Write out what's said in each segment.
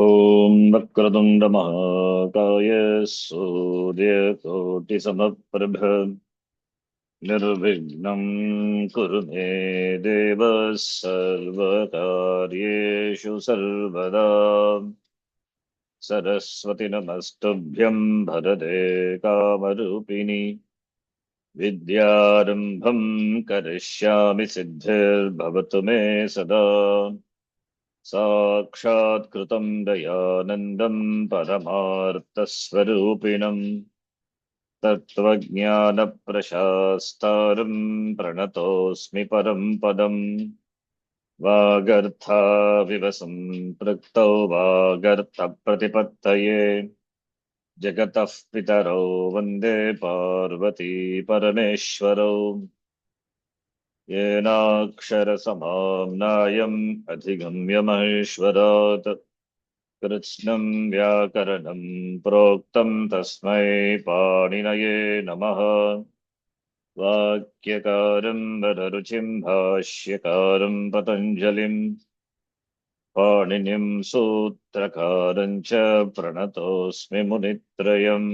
ॐ वक्रतुण्ड महाकाय सूर्यकोटिसमप्रभ निर्विघ्नं कुरु मे देव सर्वकार्येषु सर्वदा सरस्वति नमस्तुभ्यं भरते कामरूपिणि विद्यारम्भं करिष्यामि सिद्धिर्भवतु मे सदा साक्षात्कृतं दयानन्दं परमार्थस्वरूपिणं तत्त्वज्ञानप्रशास्तारं प्रणतोऽस्मि परं पदम् वागर्थाविव सम्पृक्तौ वागर्थप्रतिपत्तये जगतः पितरौ वन्दे पार्वती परमेश्वरौ येनाक्षरसमाम्नायम् अधिगम्य महेश्वरात् कृत्स्नं व्याकरणं प्रोक्तं तस्मै पाणिनये नमः। वाक्यकारं वररुचिं भाष्यकारं पतञ्जलिं पाणिनिं सूत्रकारं च प्रणतोऽस्मि मुनित्रयम्।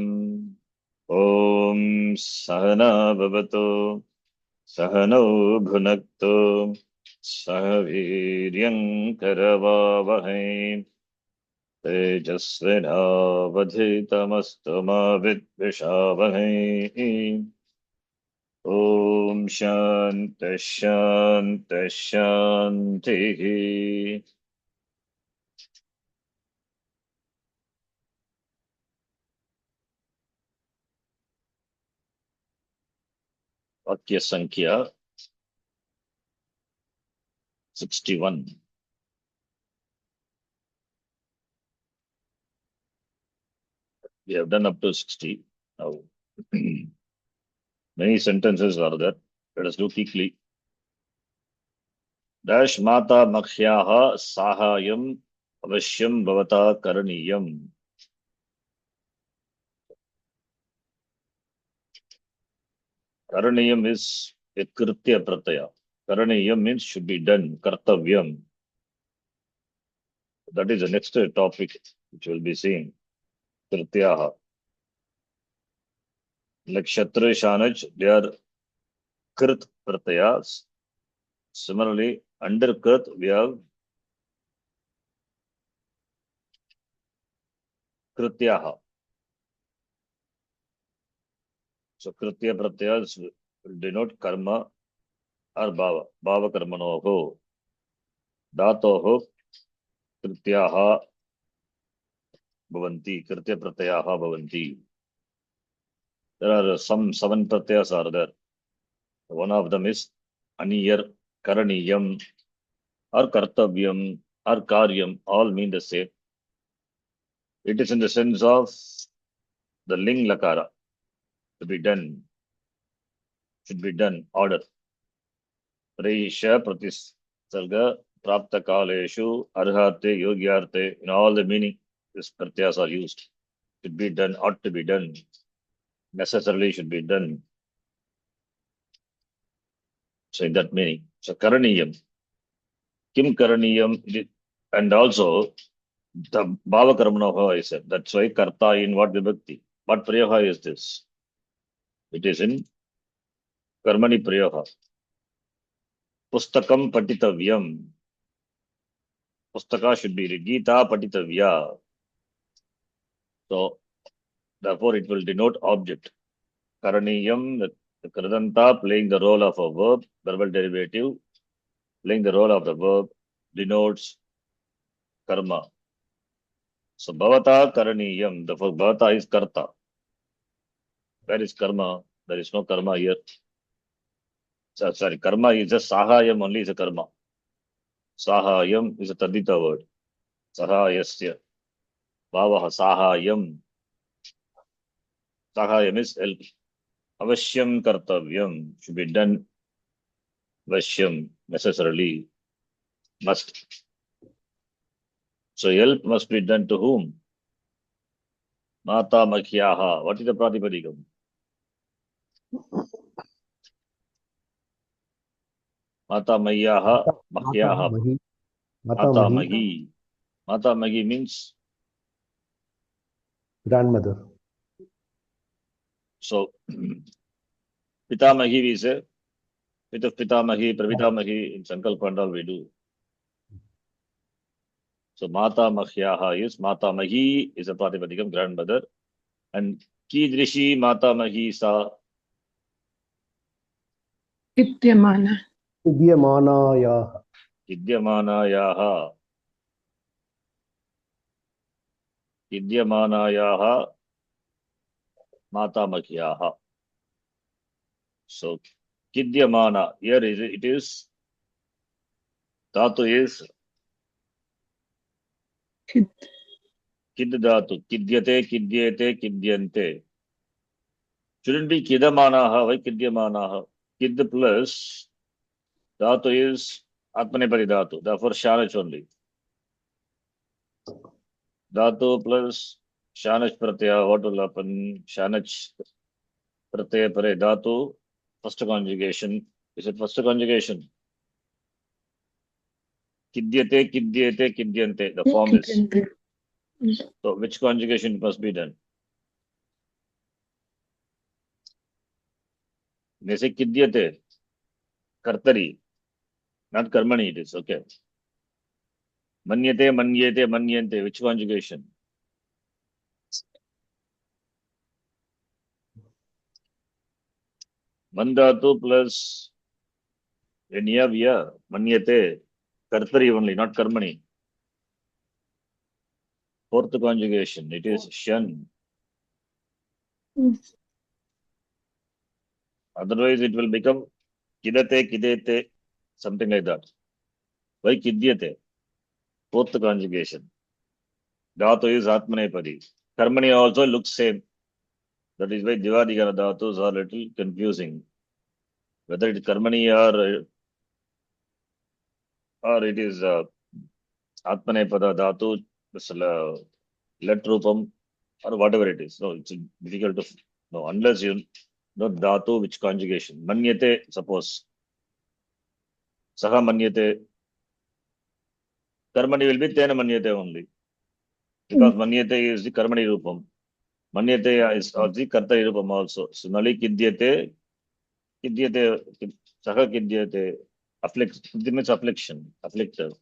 ॐ सहना भवतु सहनौ भुनक्तु सह वीर्यङ्करवावहै तेजस्विनावधितमस्तु मा विद्विषावहै। ॐ शान्तिः शान्तिः शान्तिः। वाक्य संख्या 61. We have done up to 60 now. Many sentences are there. Let us do quickly. Dash mata makhyaha sahayam avashyam bhavata karaniyam. Karaniyam is a kritya pratyaya. Karaniyam means should be done. Kartavyam. That is the next topic which we'll be seeing. Krityaha. Like Kshatriya Shanaj, they are Krit pratyayas. Similarly, under Krit, we have Krityaha. So Kritya pratyayas will denote karma or bhava. Bhava karmanoho. Dhatoho Krityaha bhavanti. Kritya pratyaha bhavanti. There are some 7 pratyayas are there. One of them is Aniyar, Karaniyam, or Kartavyam, or Karyam. All mean the same. It is in the sense of the Ling Lakara. To be done. Should be done. Order. Praisha Pratisarga Prapta Kaleshu Arhate Yogyarte. In all the meaning, these pratyas are used. Should be done, ought to be done, necessarily should be done. So in that meaning. So Karaniyam. Kim Karaniyam, and also the Bhava Karmanoha I said. That's why Karta in what vibhakti? What Prayoha is this? It is in Karmani Prayoha. Pustakam Patitavyam. Pustaka should be Gita Patitavya. So therefore it will denote object. Karaniyam, the Kradanta playing the role of a verb, verbal derivative, playing the role of the verb, denotes karma. So bhavata karaniyam, the bhavata is karta. Where is karma? There is no karma here. So, sorry, karma is just sahayam only is a karma. Sahayam is a tadita word. Sahayasya. Bhavaha sahayam. Sahayam is help. Avashyam kartavyam should be done. Avashyam necessarily must. So help must be done to whom? Mata makhyaha. What is the pratipadikam? Mata mayyaha माता माता makhyaha. मही माता Mata मही mahi. Matamahi means, grandmother. so Pitamahi we say, Pitamahi, Pravitamahi, in Sankalpa and all we do. So Matamahyaha is, Matamahi is a Pratipadikam, grandmother. And Kidrishi Matamahi sa Vidyamana. Vidyamanayaha. Vidyamanayaha. Vidyamanayaha Matamahyaha. So Kidyamana, here is it is, Dhatu is Kid. Kid Dhatu, Kidyate, Kidyate, Kidyante. Shouldn't be Kidamanaha, why Kidyamanaha? Kid plus Dhatu is Atmanepadi Dhatu, therefore Shanach only. Dhatu plus Shanach Pratyaya, what will happen? Shanach Pratyaya Pare Dhatu, first conjugation. Is it first conjugation? Kidyate, Kidyate, Kidyante, the form is. Kidyante. So which conjugation must be done? They say Kidyate, Kartari, not Karmani it is, okay. Manyate, Manyete, Manyante, which conjugation? Mandatu plus Vya, Manyate, Kartari only, not Karmani. Fourth conjugation, it is Shan. Otherwise, it will become Kidate, Kidete, something like that. Why Kidyate? Fourth conjugation. Dhatu is Atmanepadi. Karmani also looks same. That is why Divadigana Dhatus are a little confusing. Whether it is Karmani or it is Atmanepada Dhatu, let Rupam, or whatever it is. No, it's difficult to know unless you know Dhatu, which conjugation. Manyate, suppose. Saha Manyate. Karmani will be Tena Manyate only. Because Manyate is the Karmani Rupam. Manyate is the Kartari Rupam also. So Nali Kidyate, Kidyate, Saha Kidyate, afflict, it means affliction, afflicted.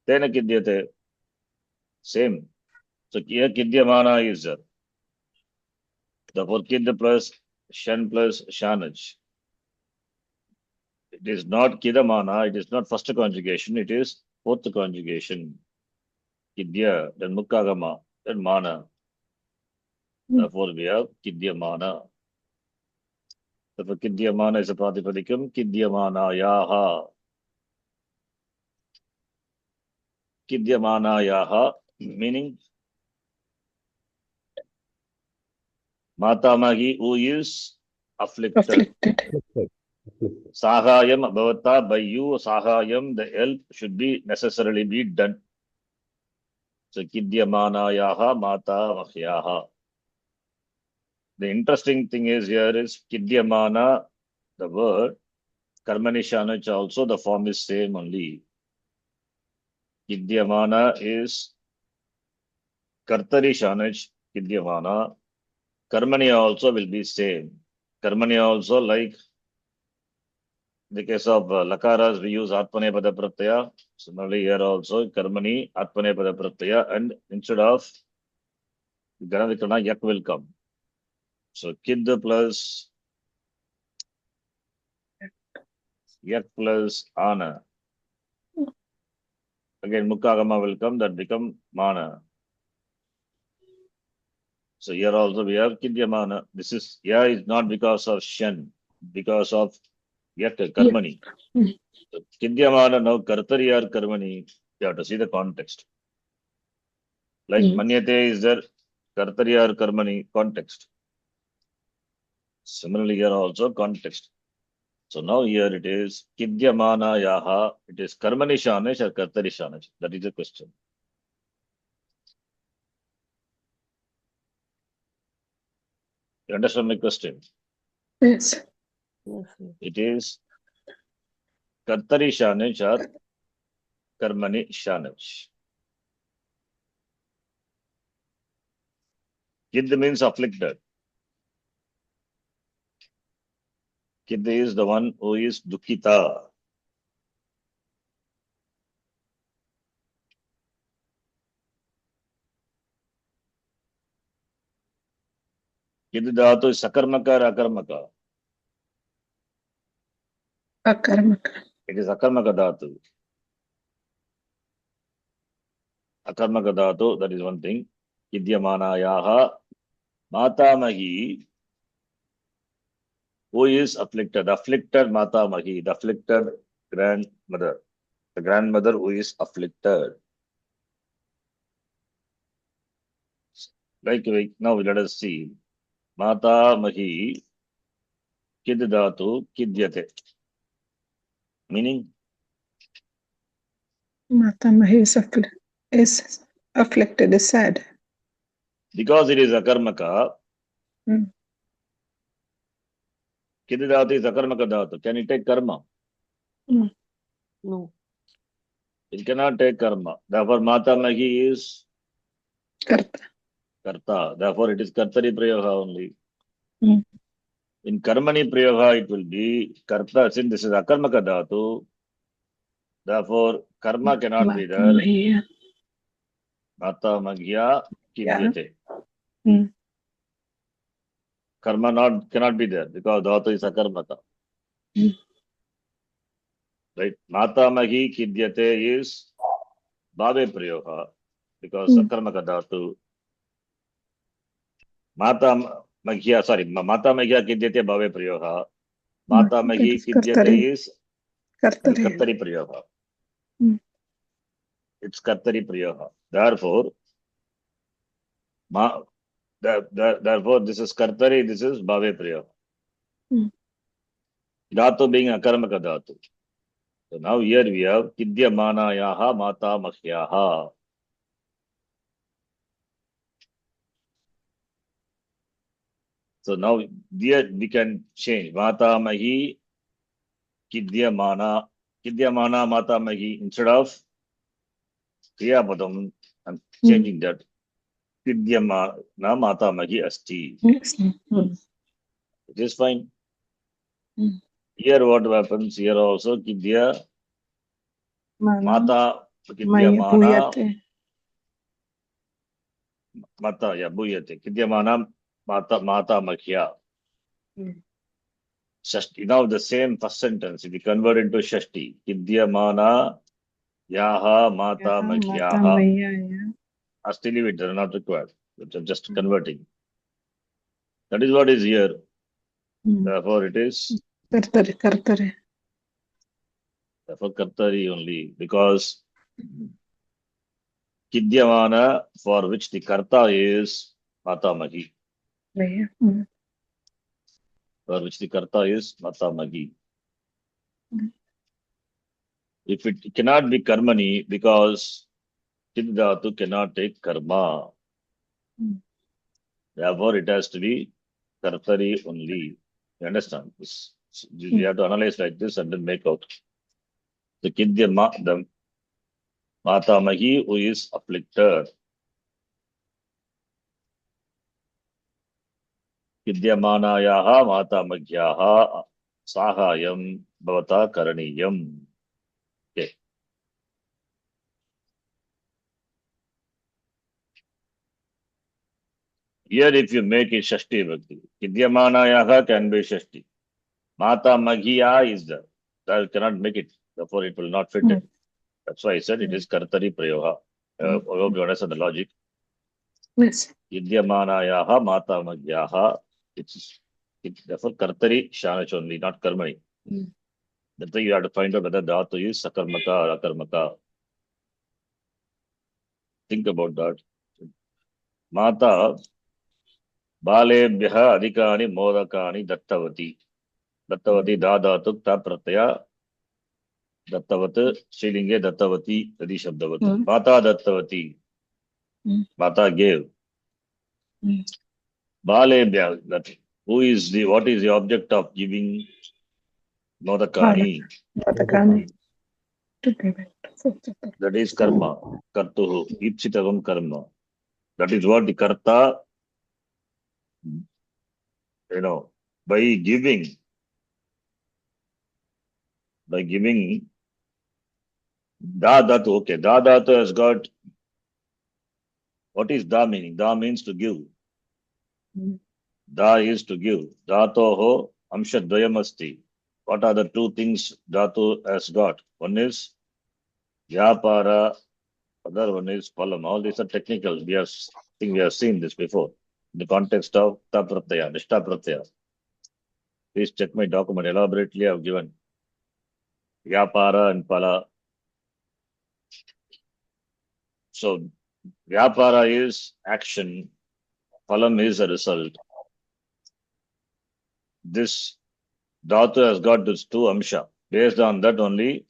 Tena Kidyate, same. So here Kidyamana is the Kid plus Shan plus Shanaj. It is not Kidamana, it is not first conjugation, it is fourth conjugation. Kidya, then Mukkagama, then Mana. Therefore we have Kidyamana. Therefore Kidyamana is a Pratipadikam, Kidyamana Yaha. Kidyamana Yaha, meaning Matamahi who is afflicted. Sahayam Bhavata, by you, Sahayam, the help should be necessarily be done. So Kidyamana Yaha Mata Mahyaha. The interesting thing is here is Kidyamana, the word, Karmani Shanach also, the form is same only. Kidyamana is Kartari Shanach, Kidyamana. Karmani also will be same. Karmani also, like in the case of Lakaras, we use Atmanepada Pratyaya. Similarly, here also Karmani, Atmanepada Pratyaya, and instead of Ganavikana, Yak will come. So Kid plus Yak plus Ana. Again, Mukkagama will come, that become Mana. So here also we have Kidyamana. This is, is not because of Shan, because of Yak, Karmani. So Kidyamana, now Kartari or Karmani, you have to see the context. Like Manyate is there, Kartari or Karmani, context. Similarly, here also context. So now here it is Kidyamana Yaha, it is Karmani Shanish or Kartari Shanish. That is the question. You understand my question? Yes. It is Kartari Shanish or Karmani Shanish. Kid means afflicted. Kid is the one who is dukkita. Kid dhatu is sakarmaka or akarmaka? Akarmaka. It is akarmaka dhatu. Akarmaka dhatu, that is one thing. Kidyamanayaha matamahi, who is afflicted? Afflicted matamahi, the afflicted grandmother. The grandmother who is afflicted. Like now let us see. Matamahi kid dhatu kidyate. Meaning? Matamahi is afflicted, is sad. Because it is akarmaka, kid dhatu is akarmaka dhatu. Can it take karma? No. It cannot take karma. Therefore, matamahi is Karta. karta. Therefore, it is kartari prayoga only. Mm. In karmani prayoga, it will be karta. Since this is akarmaka dhatu, therefore, karma cannot be there. Matamahi. Matamagya kidyate. Mm. Karma cannot be there because dhatu is akarmaka. Mm. Right? Matamahi kidyate is bhave prayoga because akarmaka dhatu. Matamagya kidyate bhave prayoga. Matamahi kidyate is kartari prayoga. It's kartari prayoga. Therefore, therefore, this is kartari, this is bhave prayoga. Dhatu being akarmaka dhatu. So now here we have kidyamanayaha matamahyaha. So now here we can change matamahi kidyamana matamahi. Instead of kriyapadam, I'm changing that. Kidyamana matamahi asti. It is fine. Here what happens? Here also kidya mata kidyamana mata bhuyate. Kidyamana matamahya. Shashti. Now the same first sentence, if you convert into Shashti, Kidyamana yaha matamahyaha. Asti leave it, they are not required. Just converting. That is what is here. Therefore it is Kartari. therefore kartari only, because Kidyamana, for which the karta is matamahi. For which the karta is matamahi. If it cannot be karmani, because Kid dhatu cannot take karma. Therefore, it has to be kartari only. You understand? We have to analyze like this and then make out. The the matamahi who is afflicted. Kidyamanayaha matamagyaha sahayam bhavata karaniyam. Okay. Here, if you make it Shashti Bhakti, Kidyamanayaha can be Shashti. Matamagya is there. That cannot make it. Therefore, it will not fit it. That's why I said it is Kartari Prayoga. I hope you understand the logic. Yes. Vidyamanayaha matamagyaha. It's therefore Kartari Shanach only, not Karmani. That's why you have to find out whether Dhatu is Sakarmaka or Akarmaka. Think about that. Mata Balebhyaha Adhikani Modakani Dattavati. Dattavati Dhadhatuk Ta Prataya Dattavat Shrilinge Dattavati Adi Shabdavat. Mata Dattavati. Mata gave. Balebhya, that who is what is the object of giving Modakani? Modakani. That is karma. Kartuhu. Ipsitavam karma. That is what the karta by giving, da dhatu, okay, da dhatu has got, what is da meaning? Da means to give. Mm. Da is to give. Dhatoho amshadvayam asti. What are the two things dhatu has got? One is vyapara, other one is palam. All these are technical. Think we have seen this before. In the context of ta pratyaya, nishta pratyaya. Please check my document. Elaborately I have given vyapara and pala. So vyapara is action, palam is a result. This dhatu has got this two amsha. Based on that only,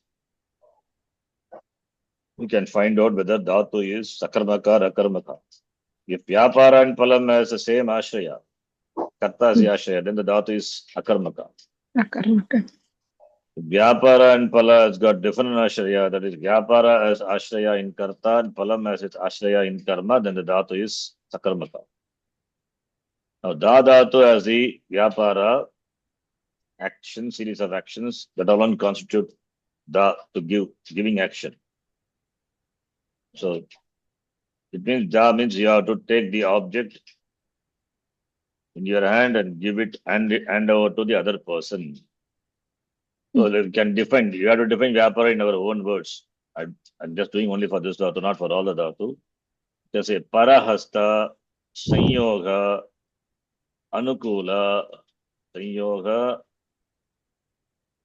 we can find out whether dhatu is sakarmaka or akarmaka. If vyapara and palam has the same ashraya, karta is the ashraya, then the dhatu is akarmaka. Akarmaka. Vyapara and pala has got different ashraya, that is vyapara as ashraya in karta and palam as its ashraya in karma, then the dhatu is sakarmaka. Now da dhatu as the vyapara action, series of actions that alone constitute da to giving action. So it means da means you have to take the object in your hand and give it and over to the other person. So you can define, you have to define vyapara in our own words. I'm just doing only for this dhatu, not for all the dhatu. Just say parahasta, sanyoga, anukula, sanyoga,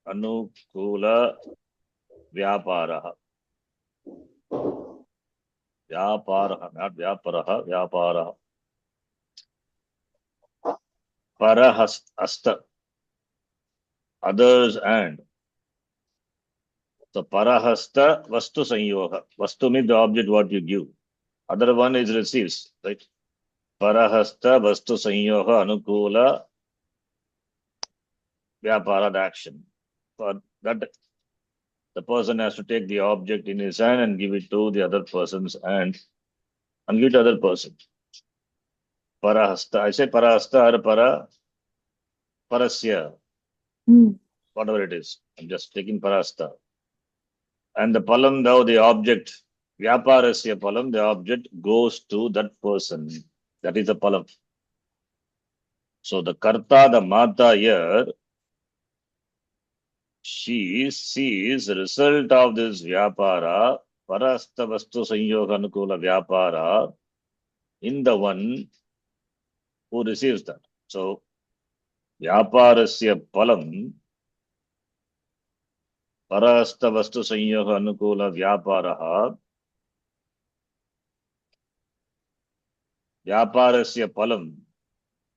anukula, vyapara. Vyapara, not vyapara, vyapara. Parahasta, others and. So parahasta, vastu sanyoga. Vastu means the object what you give. Other one is receives, right? Parahasta, vastu sanyoga, anukula, vyapara, the action. For that, the person has to take the object in his hand and give it to the other person's hand and give it to the other person. Parahasta, I say parahasta or parasya, whatever it is. I'm just taking parahasta. And the palam, now the object, vyaparasya palam, the object goes to that person. That is the palam. So the karta, the mata here, she sees the result of this vyapara, parasta vastu sanyoga anukula vyapara, in the one who receives that. So vyaparasya palam, parasta vastu sanyoga anukula vyapara, vyaparasya palam,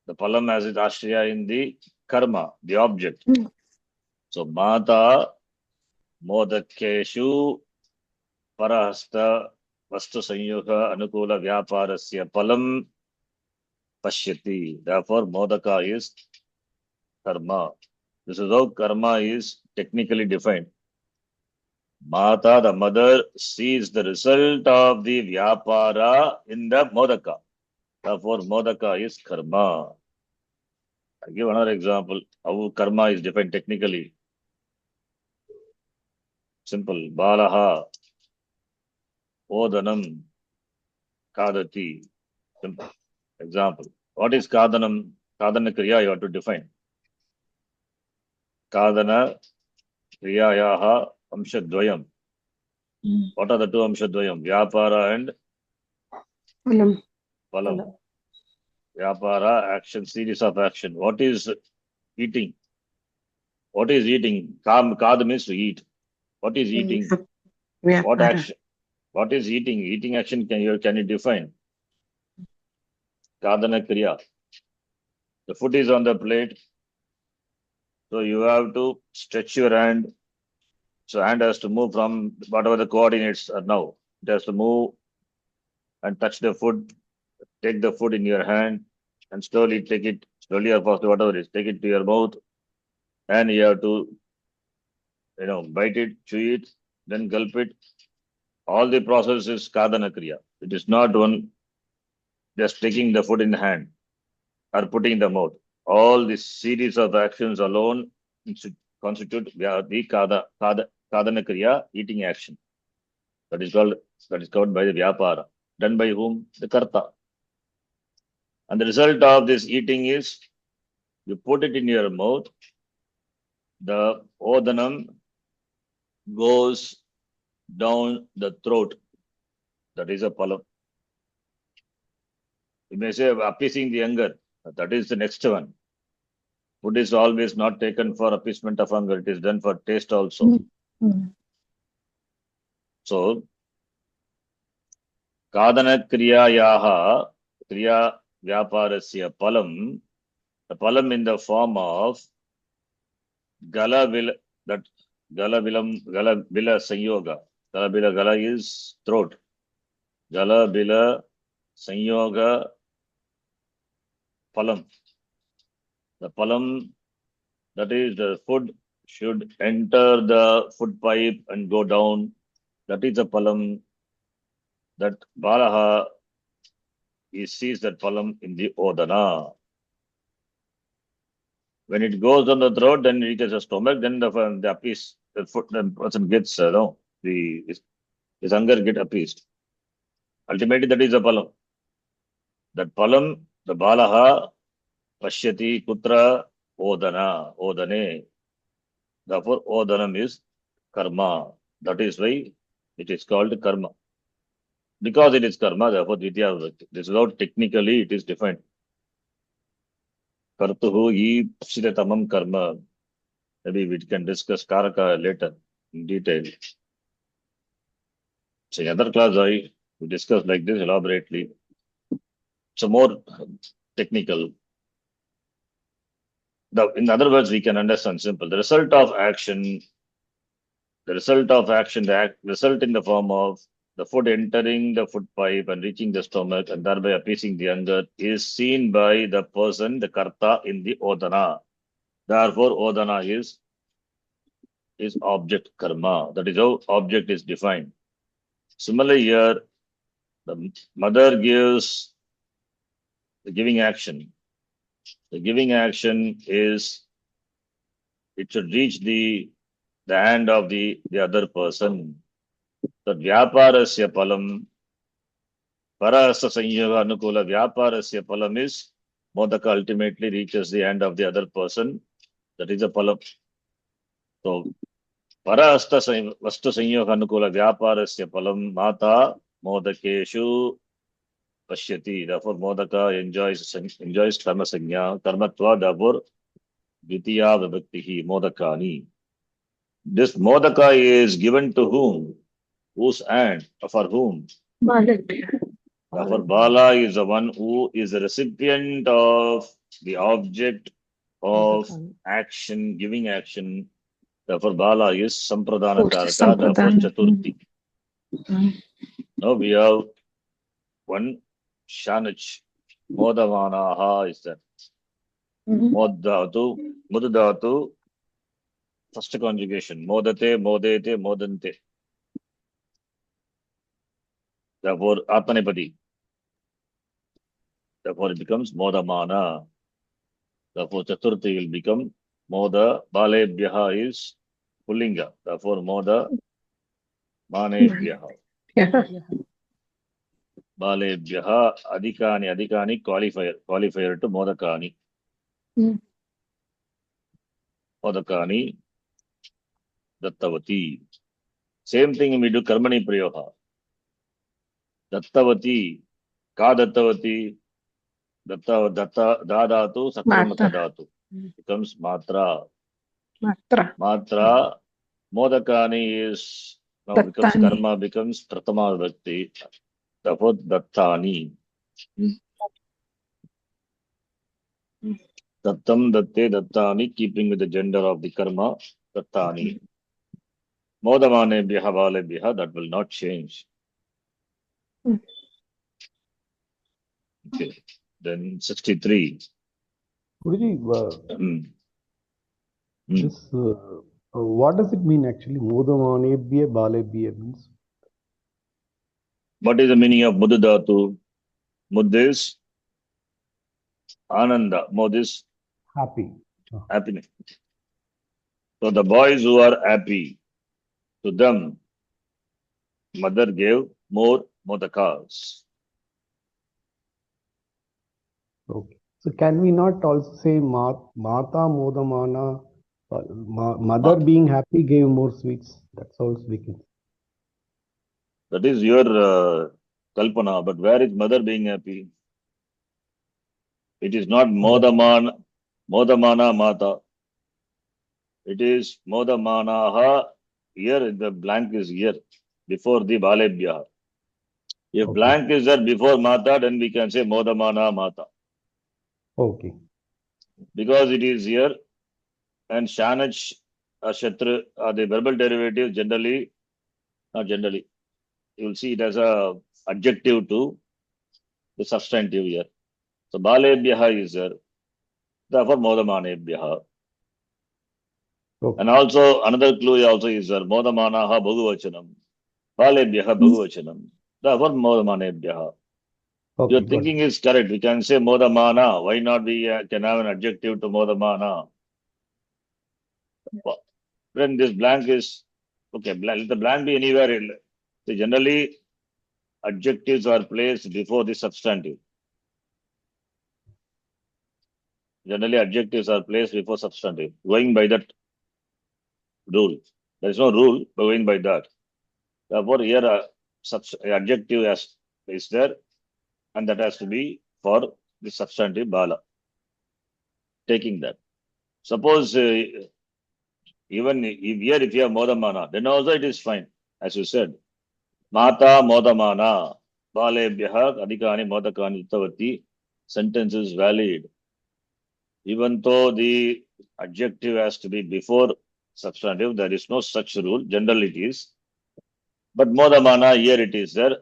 the palam has its ashraya in the karma, the object. So mata modakeshu parahasta vastu sanyoga anukula vyaparasya palam pashyati. Therefore, modaka is karma. This is how karma is technically defined. Mata, the mother, sees the result of the vyapara in the modaka. Therefore, modaka is karma. I give another example how karma is defined technically. Simple. Balaha, odanam, kadati. Simple. Example. What is kadanam? Kadana kriya you have to define. Kadana kriyayaha amshadvayam. What are the two amshadvayam? Vyapara and Palam. palam. Vyapara, action, series of action. What is eating? What is eating? Kad means to eat. What is eating? What Vyapara. action? What is eating? Eating action can you define? Kadana kriya. The food is on the plate. So you have to stretch your hand. So hand has to move from whatever the coordinates are now. It has to move and touch the food. Take the food in your hand and slowly take it, slowly or fast, whatever it is, take it to your mouth. And you have to, bite it, chew it, then gulp it. All the process is kadana kriya. It is not one just taking the food in the hand. are putting in the mouth. All this series of actions alone constitute the kadana kriya, eating action. That is covered by the vyapara. Done by whom? The karta. And the result of this eating is you put it in your mouth, the odanam goes down the throat. That is a palam. You may say appeasing the anger. That is the next one. Food is always not taken for appeasement of hunger. It is done for taste also. So, kadana kriyayaha kriya vyaparasya palam. The palam in the form of gala vil that gala bila sanyoga. Gala is throat. Gala bila sanyoga palam. The palam, that is the food should enter the food pipe and go down. That is the palam. That balaha, he sees that palam in the odana. When it goes on the throat, then it reaches the stomach, then the appease, the food, the person gets, his hunger get appeased. Ultimately, that is the palam. That palam, the balaha, pashyati, kutra, odane. Therefore, odanam is karma. That is why it is called karma. Because it is karma, therefore, Dvitiya Vibhakti. This is how technically it is defined. Kartuhu ipsidatamam karma. Maybe we can discuss karaka later in detail. So in other class, we discuss like this elaborately. So more technical. In other words, we can understand simple. The result of action, the result in the form of the food entering the food pipe and reaching the stomach and thereby appeasing the hunger is seen by the person, the karta in the odana. Therefore, odana is object karma. That is how object is defined. Similarly, here, the mother gives the giving action. The giving action is, it should reach the hand of the other person. The vyaparasya palam, parasa sanyoga anukula vyaparasya palam is, modaka ultimately reaches the hand of the other person. That is a palam. So, parasta vastu sanyoga anukula vyaparasya palam mata modakeshu pashyati. Therefore, modaka enjoys karma sanya, karmatva, therefore, Dvitiya Vibhaktihi, modakani. This modaka is given to whom? Whose hand? For whom? Therefore, Bala is the one who is the recipient of the object of action, giving action. Therefore, Bala is Sampradana Karaka, therefore Chaturthi. Now we have one Shanach. Modavanaha is that. Moddhatu, Mudadhatu, first conjugation. Modate, modete, modante. Therefore, Atmanepadi. Therefore, it becomes Modamana. Therefore, Chaturthi will become Moda. Balebhyaha is Pullinga. Therefore, Moda Manebhyaha. Balebhyaha Adhikani qualifier to Modakani. Modakani Dattavati. Same thing we do Karmani Prayoha. Dattavati, Ka Dattavati, Dadatu, Sakramaka Dhatu. Becomes Matra. Matra. Modakani is, now becomes Karma, becomes Pratama Vibhakti. Therefore, Dattani. Dattam, Datte, Dattani, keeping with the gender of the Karma, Dattani. Modamane Bhyaha, Balebhyaha, that will not change. Okay. Then 63. Guruji, this, what does it mean actually? Modamanebhya balebhya means? What is the meaning of Mudadhatu? Mud is Ananda, modis, Happy. happiness. So the boys who are happy, to them, mother gave more modakas. Okay. So can we not also say Mata Modamana, mother being happy gave more sweets? That's also we can. That is your kalpana, but where is mother being happy? It is not modamana mata. It is modamanaha. Here the blank is here before the balebhya. If Okay. blank is there before mata, then we can say modamana mata. Okay. Because it is here and shanach, shatru are the verbal derivatives generally, not generally. You will see it as a adjective to the substantive here. So balebhya is there. Therefore modamanebhya. Okay. And also another clue also is there. Modamanaha bhagavachanam. Balebhyaha bhagavachanam. Therefore modamanebhyaha. Okay. Your Got thinking it. is correct. We can say modamana. Why not we can have an adjective to modamana? When this blank is okay, let the blank be anywhere. So generally, adjectives are placed before the substantive. Generally, adjectives are placed before substantive. Going by that rule, there is no rule, but going by that. Therefore, here adjective is there, and that has to be for the substantive bala. Taking that. Suppose even if you have modamana, then also it is fine, as you said. Mata modamana, balebhyaha adhikani modakani uttavati. Sentence is valid. Even though the adjective has to be before substantive, there is no such rule. Generally it is. But modamana, here it is there.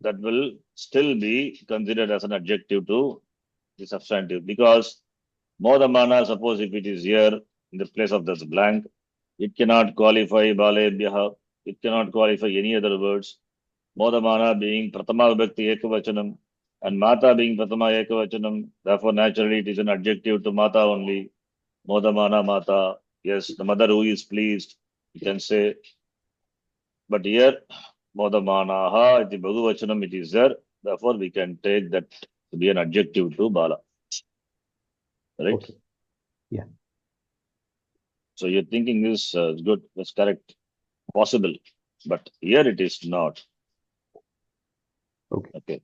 That will still be considered as an adjective to the substantive because modamana, suppose if it is here in the place of this blank, it cannot qualify balebhyaha, it cannot qualify any other words. Modamana being pratama vibhakti ekavachanam and mata being pratama ekavachanam, therefore naturally it is an adjective to mata only. Modamana mata, yes, the mother who is pleased, you can say. But here, modamanaha, the bhagavachanam, it is there. Therefore, we can take that to be an adjective to bala. Right? Okay. Yeah. So your thinking is good, that's correct, possible. But here it is not. Okay. Okay.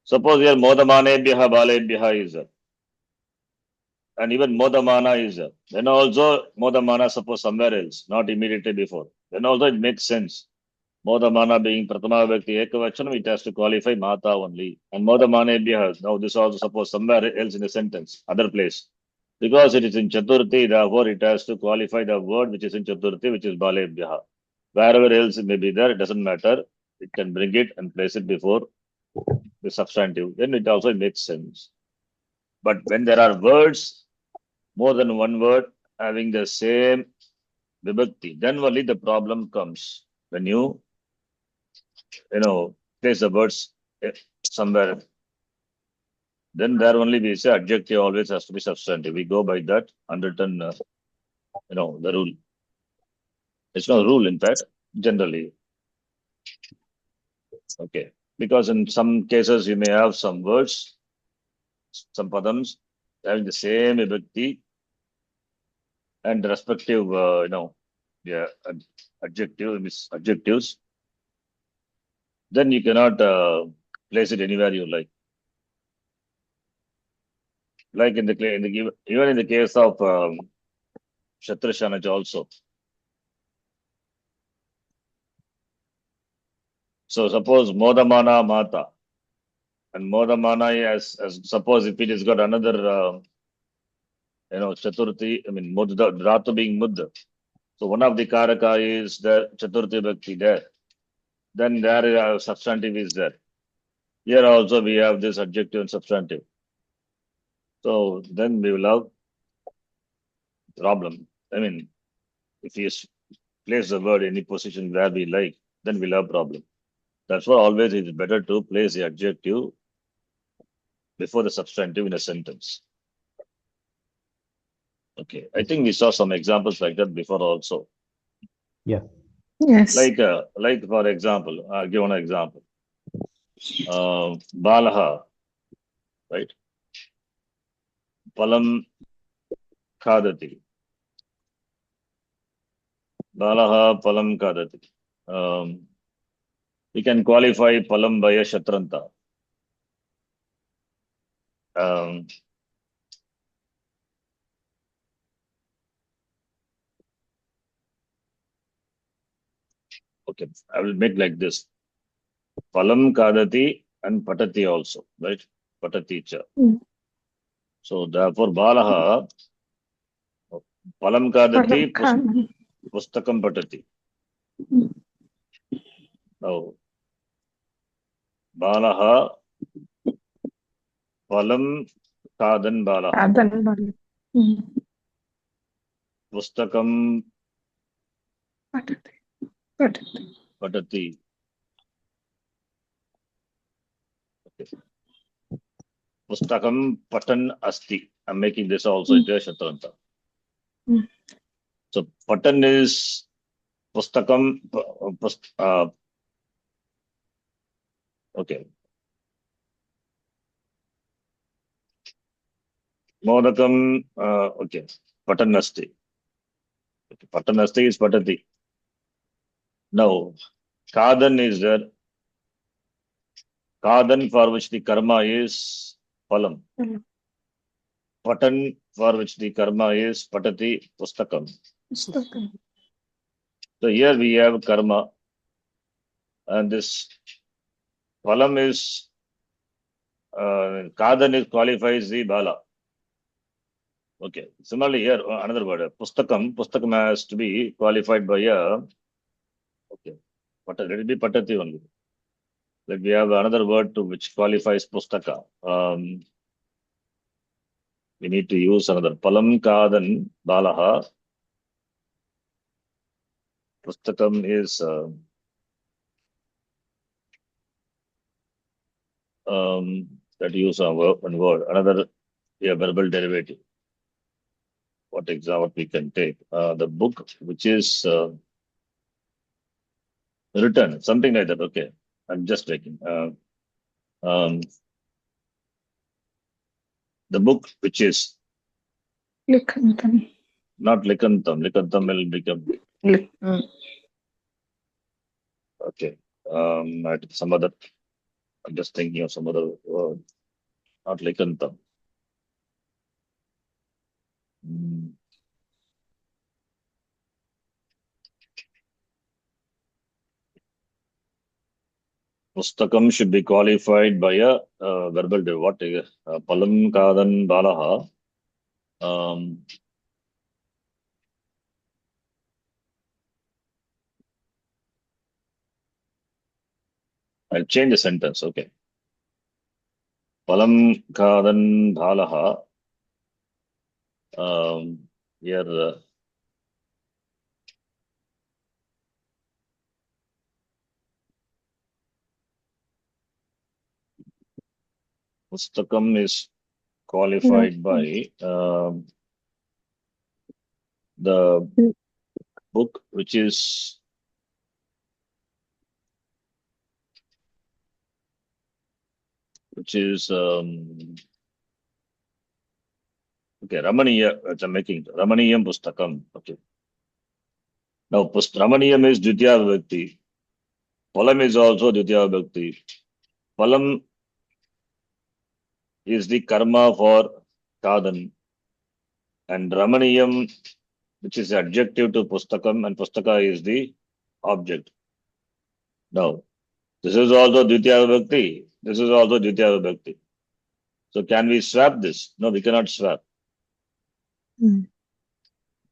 Suppose here modamanebhyaha balebhyaha is there. And even modamana is there. Then also modamana, suppose somewhere else, not immediately before. Then also it makes sense. Modamana being pratama vibhakti ekavachanam, it has to qualify mata only. And modamanebhyaha, now this also suppose somewhere else in the sentence, other place. Because it is in Chaturthi, therefore it has to qualify the word which is in Chaturthi, which is balebhyaha. Wherever else it may be there, it doesn't matter. It can bring it and place it before the substantive. Then it also makes sense. But when there are words, more than one word having the same vibhakti, then only the problem comes. When you place the words somewhere, then there only we say adjective always has to be substantive. We go by that unwritten, the rule. It's no rule, in fact, generally. Okay. Because in some cases, you may have some words, some padams having the same vibhakti and respective, adjectives. Then you cannot place it anywhere you like. Like even in the case of Shatrashanaj also. So suppose Modamana Mata and Modamana as suppose if it has got another Chaturthi, Dhatu being Mudda. So one of the Karaka is the Chaturthi Bhakti there. Then there is a substantive is there. Here also we have this adjective and substantive. So then we will have problem. If you place the word any position where we like, then we'll have problem. That's why always it is better to place the adjective before the substantive in a sentence. Okay, I think we saw some examples like that before also. Yes. Yes. Like for example, I'll give an example. Balaha, right? Palam khadati. Balaha palam khadati. We can qualify palam by a shatranta. Okay, I will make like this. Palam kadati and patati also, right? Patati cha. Mm. So therefore, Balaha, Palam kadati, Palam pustakam patati. Mm. Now, Balaha, Palam kadan Balaha. Adan Balam. Pustakam Patati. Patati. patati. Okay. Pustakam patan asti. I'm making this also into a shatranta. Mm. So patan is pustakam, okay. Modakam, okay. Patan asti. Okay. Patan asti is patati. Now, kadan is there. Kadan for which the karma is palam. Palam. Patan for which the karma is patati pustakam. Pustakam. So here we have karma, and this palam is kadan is qualifies the bala. Okay. Similarly here another word pustakam. Pustakam has to be qualified by a okay. Let it be patati only. Like we have another word to which qualifies pustaka. We need to use another palam kadan balaha. Pustakam is that use one word, another verbal derivative. What example we can take? The book which is written, something like that. Okay, I'm just taking. The book which is Likantam. not likantam. Likantam will become okay. Some other. I'm just thinking of some other word. Not likantam. Pustakam should be qualified by a verbal derivative. What is palam kadan balaha? I'll change the sentence. Okay. Palam kadan balaha. Here, Pustakam is qualified by the book which is okay, Ramaniya, which I'm making Ramaniyam Pustakam. Okay. Now Ramaniyam is Dvitiya Vibhakti. Palam is also Dvitiya Vibhakti. Palam is the karma for Kadan. And Ramaniyam, which is adjective to Pustakam, and Pustaka is the object. Now, this is also Dvitiya Vibhakti. This is also Dvitiya Vibhakti. So can we swap this? No, we cannot swap.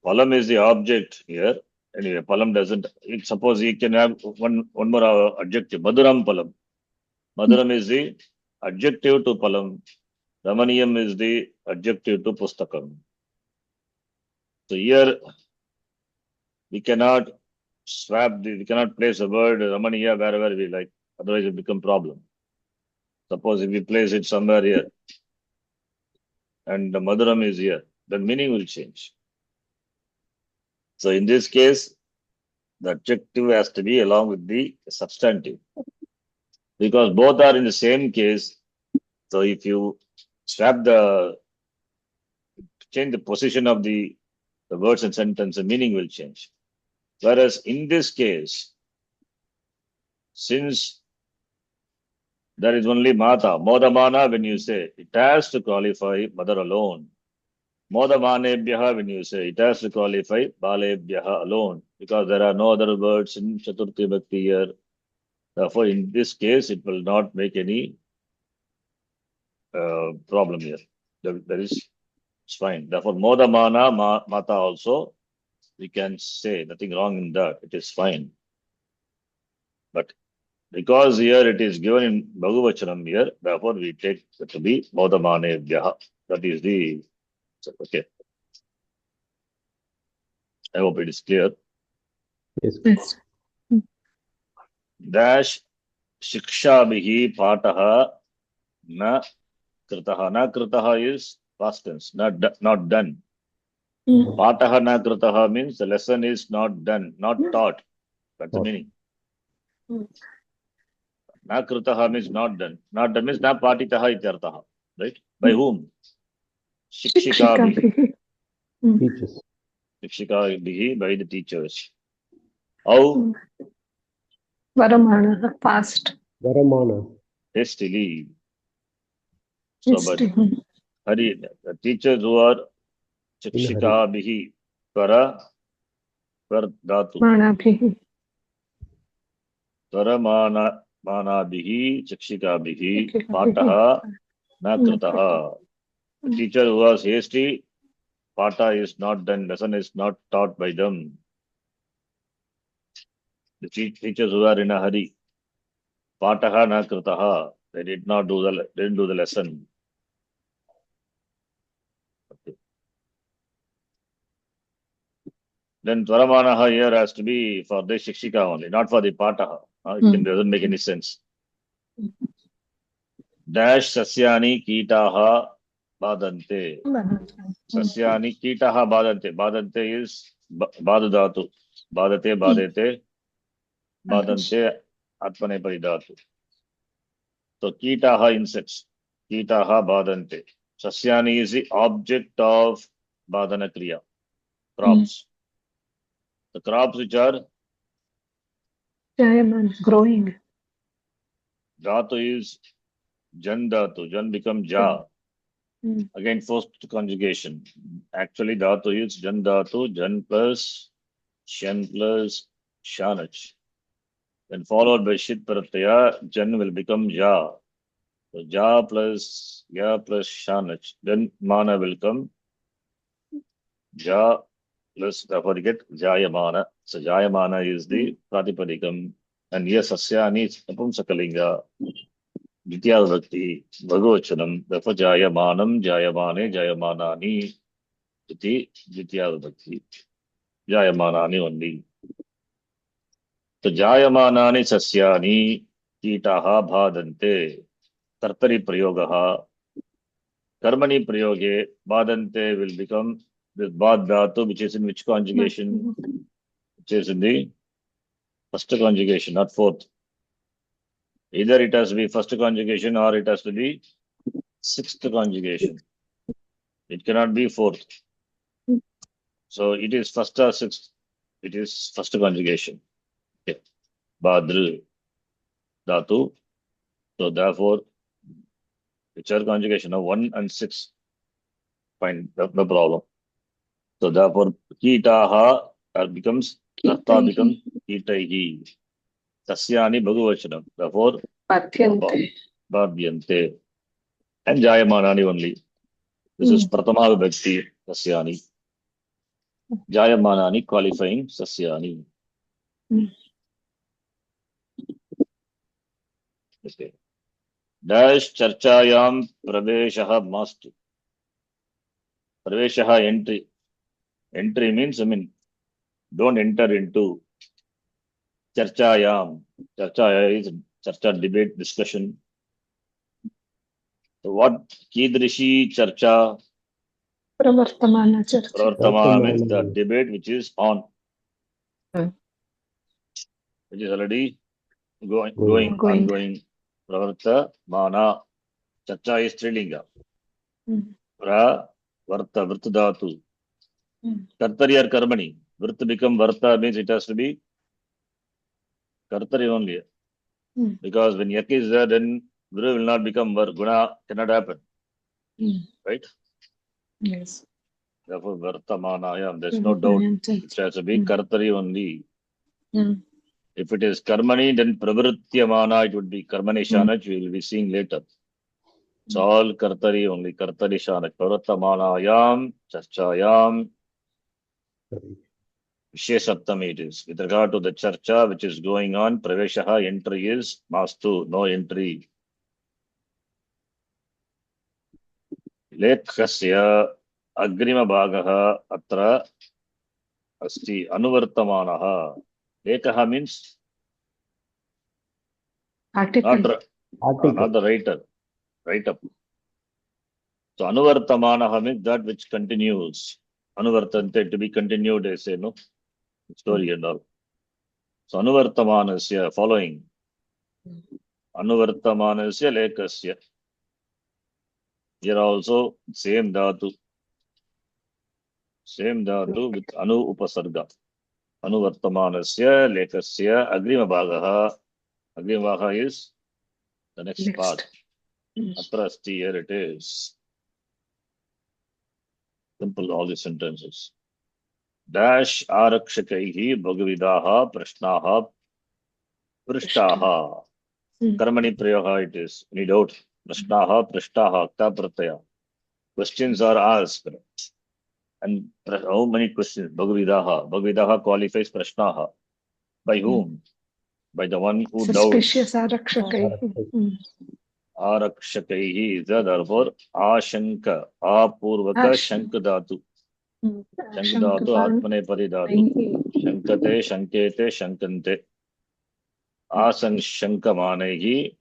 Palam is the object here. Anyway, Palam doesn't. Suppose he can have one more adjective. Madhuram Palam. Madhuram is the adjective to Palam. Ramaniyam is the adjective to Pustakam. So here we cannot swap we cannot place a word Ramaniya wherever we like. Otherwise it become problem. Suppose if we place it somewhere here and the Maduram is here, the meaning will change. So in this case, the adjective has to be along with the substantive because both are in the same case. So if you change the position of the words and sentence, the meaning will change. Whereas in this case, since there is only Mata, Modamana, when you say, it has to qualify mother alone. Modamanebhyaha, when you say, it has to qualify Balebhyaha alone, because there are no other words in Chaturthi Bhakti here. Therefore, in this case, it will not make any problem here. That is, it's fine. Therefore, Modamana, Mata also, we can say nothing wrong in that. It is fine. But because here it is given in Bhagavachanam here, therefore we take it to be Modamanebhyaha. That is the, okay. I hope it is clear. Yes. Yes. Dash Shikshabhihi Pataha Na Kritaha. Na Kritaha is past tense, not done. Pataha Na Kritaha means the lesson is not done, not taught. That's the meaning. Na Kritaha means not done. Not done means Na Patitaha ityartaha. Right? By whom? Shikshikabhihi. Teachers. Shikshikabhihi, by the teachers. How? Varamana, past. Varamana. Hastily. So, but Hari, the teachers who are Shikshikabhihi, Para dhatu. Manabhihi. Manabihi, Chakshikabihi, Pataha, Nakrataha. The teacher who was hasty, Pata is not done, lesson is not taught by them. The teachers who are in a hurry, Pataha, Nakrataha, they didn't do the lesson. Okay. Then Tvaramanaha here has to be for the Shikshika only, not for the Pataha. It doesn't make any sense. Dash Sasyani Kitaha Badante. Sasyani Kitaha Badante. Badante is Badadatu. Badate, Badante, Atmane Paridatu. So Kitaha insects. Kitaha Badante. Sasyani is the object of Badana Kriya. Crops. The crops which are growing. Dhatu is Jan Dhatu. Jan becomes Ja. Again, forced conjugation. Actually, Dhatu is Jan Dhatu, Jan plus Shan plus Shanach. Then followed by Shit Pratyaya, Jan will become Ja. So Ja plus Ya plus Shanach. Then Mana will come Ja plus, therefore you get Jayamana. So Jayamana is the Pratipadikam. And yes, Sasyani is Napumsakalinga. Ditya Vibhakti, Bhagavachanam, therefore Jayamanam, Jayamane, Jayamanani, Iti, Ditya Vibhakti. Jayamanani only. So Jayamanani Sasyani, Kitaha Bhadante, Kartari Prayogaha, Karmani Prayoge, Bhadante will become this Bhad Dhatu, which is in which conjugation? Which is in the first conjugation, not fourth. Either it has to be first conjugation or it has to be sixth conjugation. It cannot be fourth. So it is first or sixth. It is first conjugation. Okay. Badru Dhatu. So therefore, which are conjugation of 1 and 6. Fine, no problem. So therefore, Kitaha becomes Karta becomes Kitaihi. Sasyani Bhagavachanam. Therefore, Bhavyante. And Jayamanani only. This is Pratama Vibhakti Sasyani. Jayamanani qualifying Sasyani. Okay. Dash Charchayam Praveshaha must. Praveshaha entry. Entry means, don't enter into Charchayam. Charcha is Charcha debate, discussion. So what Kidrishi Charcha? Pravartamana Charcha. Pravartamana means the Vartamana. debate which is on, Hmm. which is already Going. Ongoing. ongoing. Pravartamana. Charcha is Strilinga. Hmm. Varta Vrtadatu. Kartari or Karmani. Vrta become Varta means it has to be Kartari only. Hmm. Because when Yak is there, then Vru will not become Var. Guna cannot happen. Hmm. Right? Yes. Therefore, Vartamanayam, there's no doubt. It has to be Kartari only. Hmm. If it is Karmani, then Pravrityamana, it would be Karmani Shanach, we will be seeing later. It's all Kartari only, Kartari Shanach. Pravrittamanayam, Charchayam, Vishesaptami it is. With regard to the Charcha which is going on, Praveshaha, entry is Mastu, no entry. Lekhasya Agrima Bhagaha Atra Asti Anuvartamanaha. Lekaha means Article. not the writer, write up. So Anuvartamanaha means that which continues. Anuvartante to be continued, they say, no? Story and all. So Anuvartamanasya, following. Anuvartamanasya lekasya. Here also same dhatu. Same dhatu with anu upasarga. Anuvartamanasya lekasya agrima bhagaha. Agrima bhagaha is the next part. Atra asti, here it is. Simple, all these sentences. Dash arakshakaihi bhagavidaha prashnaha prishtaha. Karmani prayaha it is. Any doubt? Prashnaha prishtaha akta pratyaya. Questions are asked. And how many questions? Bhagavidaha. Bhagavidaha qualifies prashnaha. By whom? By the one who doubts. Suspicious Arakshakai. Arakshakaihi is therefore ashanka. Apurvaka shankadatu. Shankadatu atmane paridatu. Shankate shankete shankante. Asanshankamanaihi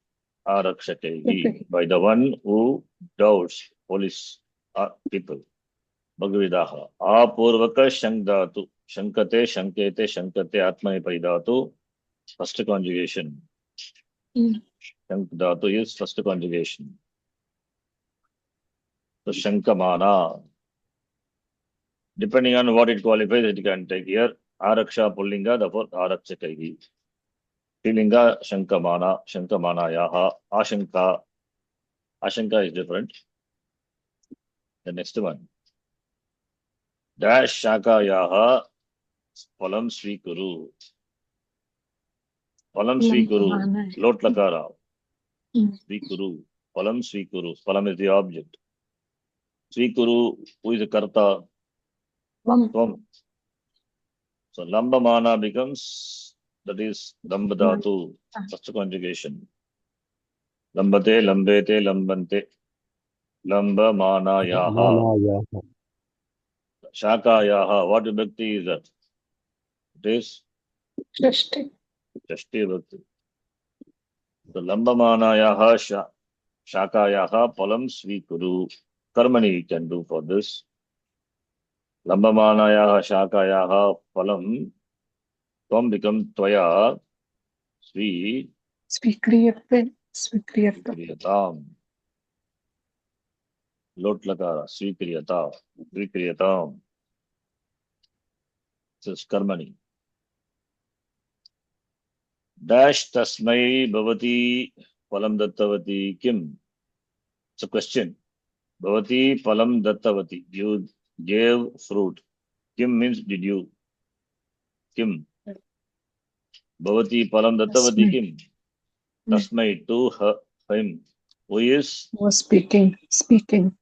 arakshakaihi. By the one who doubts. Police people. Bhagavidaha. Apurvaka shankdatu. Shankate shankete shankate atmane paridatu. First conjugation. Shank dhatu is first conjugation. So Shankamana. Depending on what it qualifies, it can take here. Araksha Pullinga, therefore Arakshakaihi. Strilinga Shankamana, Shankamanayaha, Ashanka. Ashanka is different. The next one. Dash Shakayaha Palam Svikuru. Palam Svikuru. Lot Lakara. Svikuru. Palam Svikuru. Palam is the object. Svikuru, who is the Karta? Tvam. So Lambamana becomes, that is Lambadatu, first conjugation. Lambate, Lambete, Lambante. Lambamanayaha. Shakayaha. What vibhakti is that? It is Shashti. Shashti vibhakti. So Lambamanayaha Shakayaha Palam Svikuru. Karmani you can do for this. Lambamanayaha Shakayaha Palam. Tvam becomes Tvaya Svikriyate. Svikriyatam. Lot Lakara. Svikriyatam. This is Karmani. Dash Tasmai Bhavati Palam Dattavati Kim. It's a question. Bhavati Palam Dattavati. You gave fruit. Kim means did you? Kim. Bhavati Palam Dattavati Kim. Tasmai to her, him. Who is Was speaking. speaking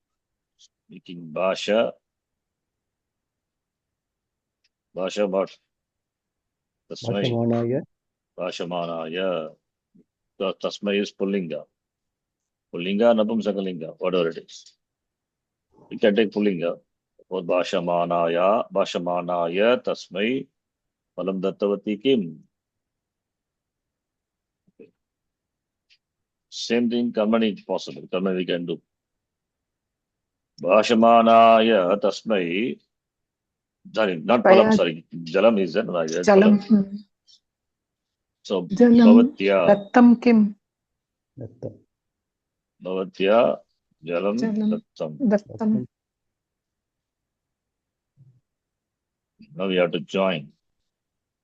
Bhasha. Bhasha what? Tasmai. Bhashamanaya. Tasmai is Pullinga. Pullinga, Napumsakalinga, whatever it is. You can take Pullinga. For Bhashamanaya, Tasmai, Palam Dattavati Kim. Okay. Same thing, Karmani is possible. Karmani we can do. Bhashamanaya tasmai. Sorry, not Paya palam, sorry. Jalam is there. I read jalam. palam. So, Jalam Bhavatya. dattam kim? Dattam. Bhavatya jalam Jalam dattam. dattam. Now we have to join.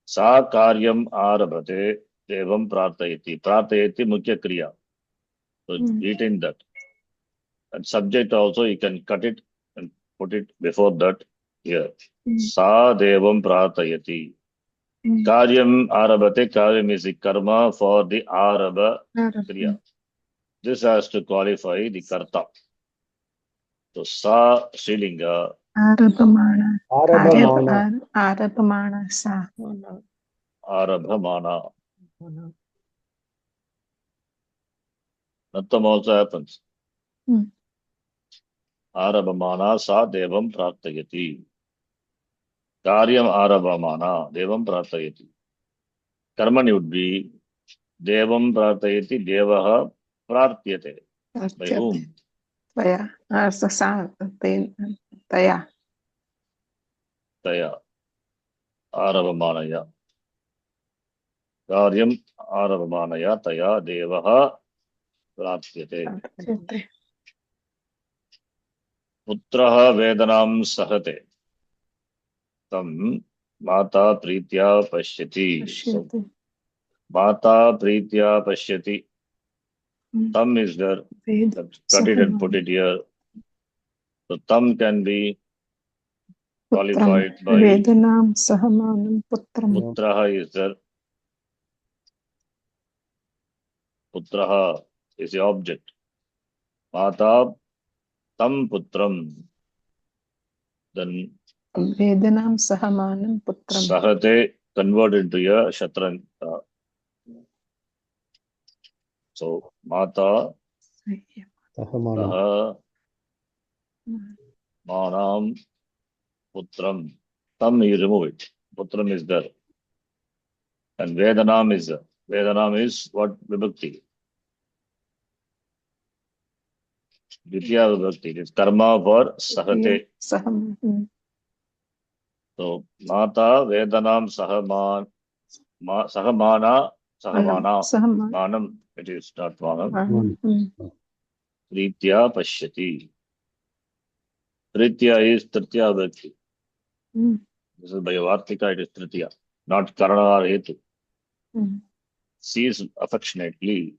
Sa karyam arabhate devam prarthayati. Prarthayati mukhya kriya. So retain that. And subject also you can cut it and put it before that here. Sa devam prarthayati. Karyam arabhate. Karyam is the karma for the arabha kriya. This has to qualify the karta. So sa Srilinga. Arabhamana. Arabhamana. Arabhamana sa. Arabhamana. Nattam also happens. Arabhamana sa devam prarthayati. Karyam arabhamana devam prarthayati. Karmani would be devam prarthayati devaha prarthyate. By whom? Taya. Taya. Taya. Arabhamanaya. Karyam arabhamanaya taya devaha prarthyate. Putraha vedanam sahate. Tam mata pritya pashyati. So, mata pritya pashyati. Tam is there. Cut it and put it here. So tam can be qualified by Vedanam sahamanam putram. putraha is there. Putraha is the object. Mata tam putram. Then Vedanam sahamanam putram. sahate converted into a shatranta. So mata Sahamanam. saha manam putram. Tam you remove it. Putram is there. And Vedanam is there. Vedanam is what vibhakti? Ditya vibhakti. It is karma for sahate. Saham. So mata Vedanam sahamana. Manam. It is not manam. Pritya pashyati. Pritya is Tritya vibhakti. This is by Vartika, it is Tritya, not Karana or Hetu. Sees affectionately.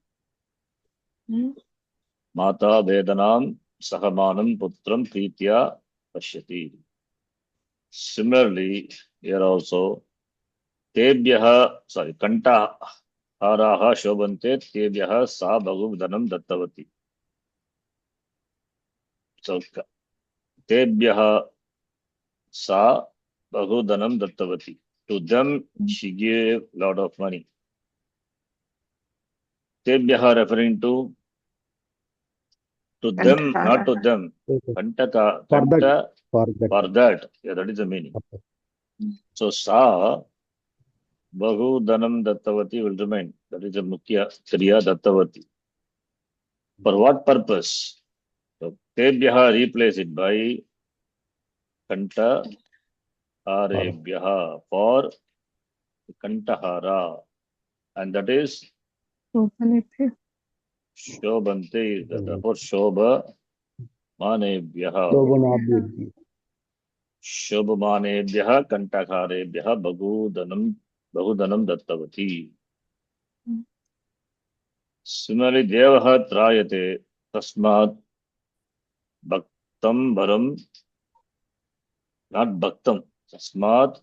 Mata Vedanam Sahamanam Putram Pritya Pashyati. Similarly, here also, Kanta Haraha Shobante Tebhyaha Sa Bhagudanam Dattavati. So, Tebhyaha Sa Bhagudanam Dattavati. To them, she gave a lot of money. Tebhyaha referring to them, not to them. Kantaka, Kanta, for that. Yeah, that is the meaning. So, Sa Bhagudanam Dattavati will remain. That is a Mukhya Kriya Dattavati. For what purpose? So, Tebhyaha replace it by Kanta Harebhyaha for Kantahara. And that is Shobante is that. Therefore, Shobha Manebhyaha. Shobhamanebhyaha Kantakarebhyaha Bhagudanam Dattavati. Similarly, Devaha Trayate Tasmat Bhaktam Varam, not Bhaktam, Tasmat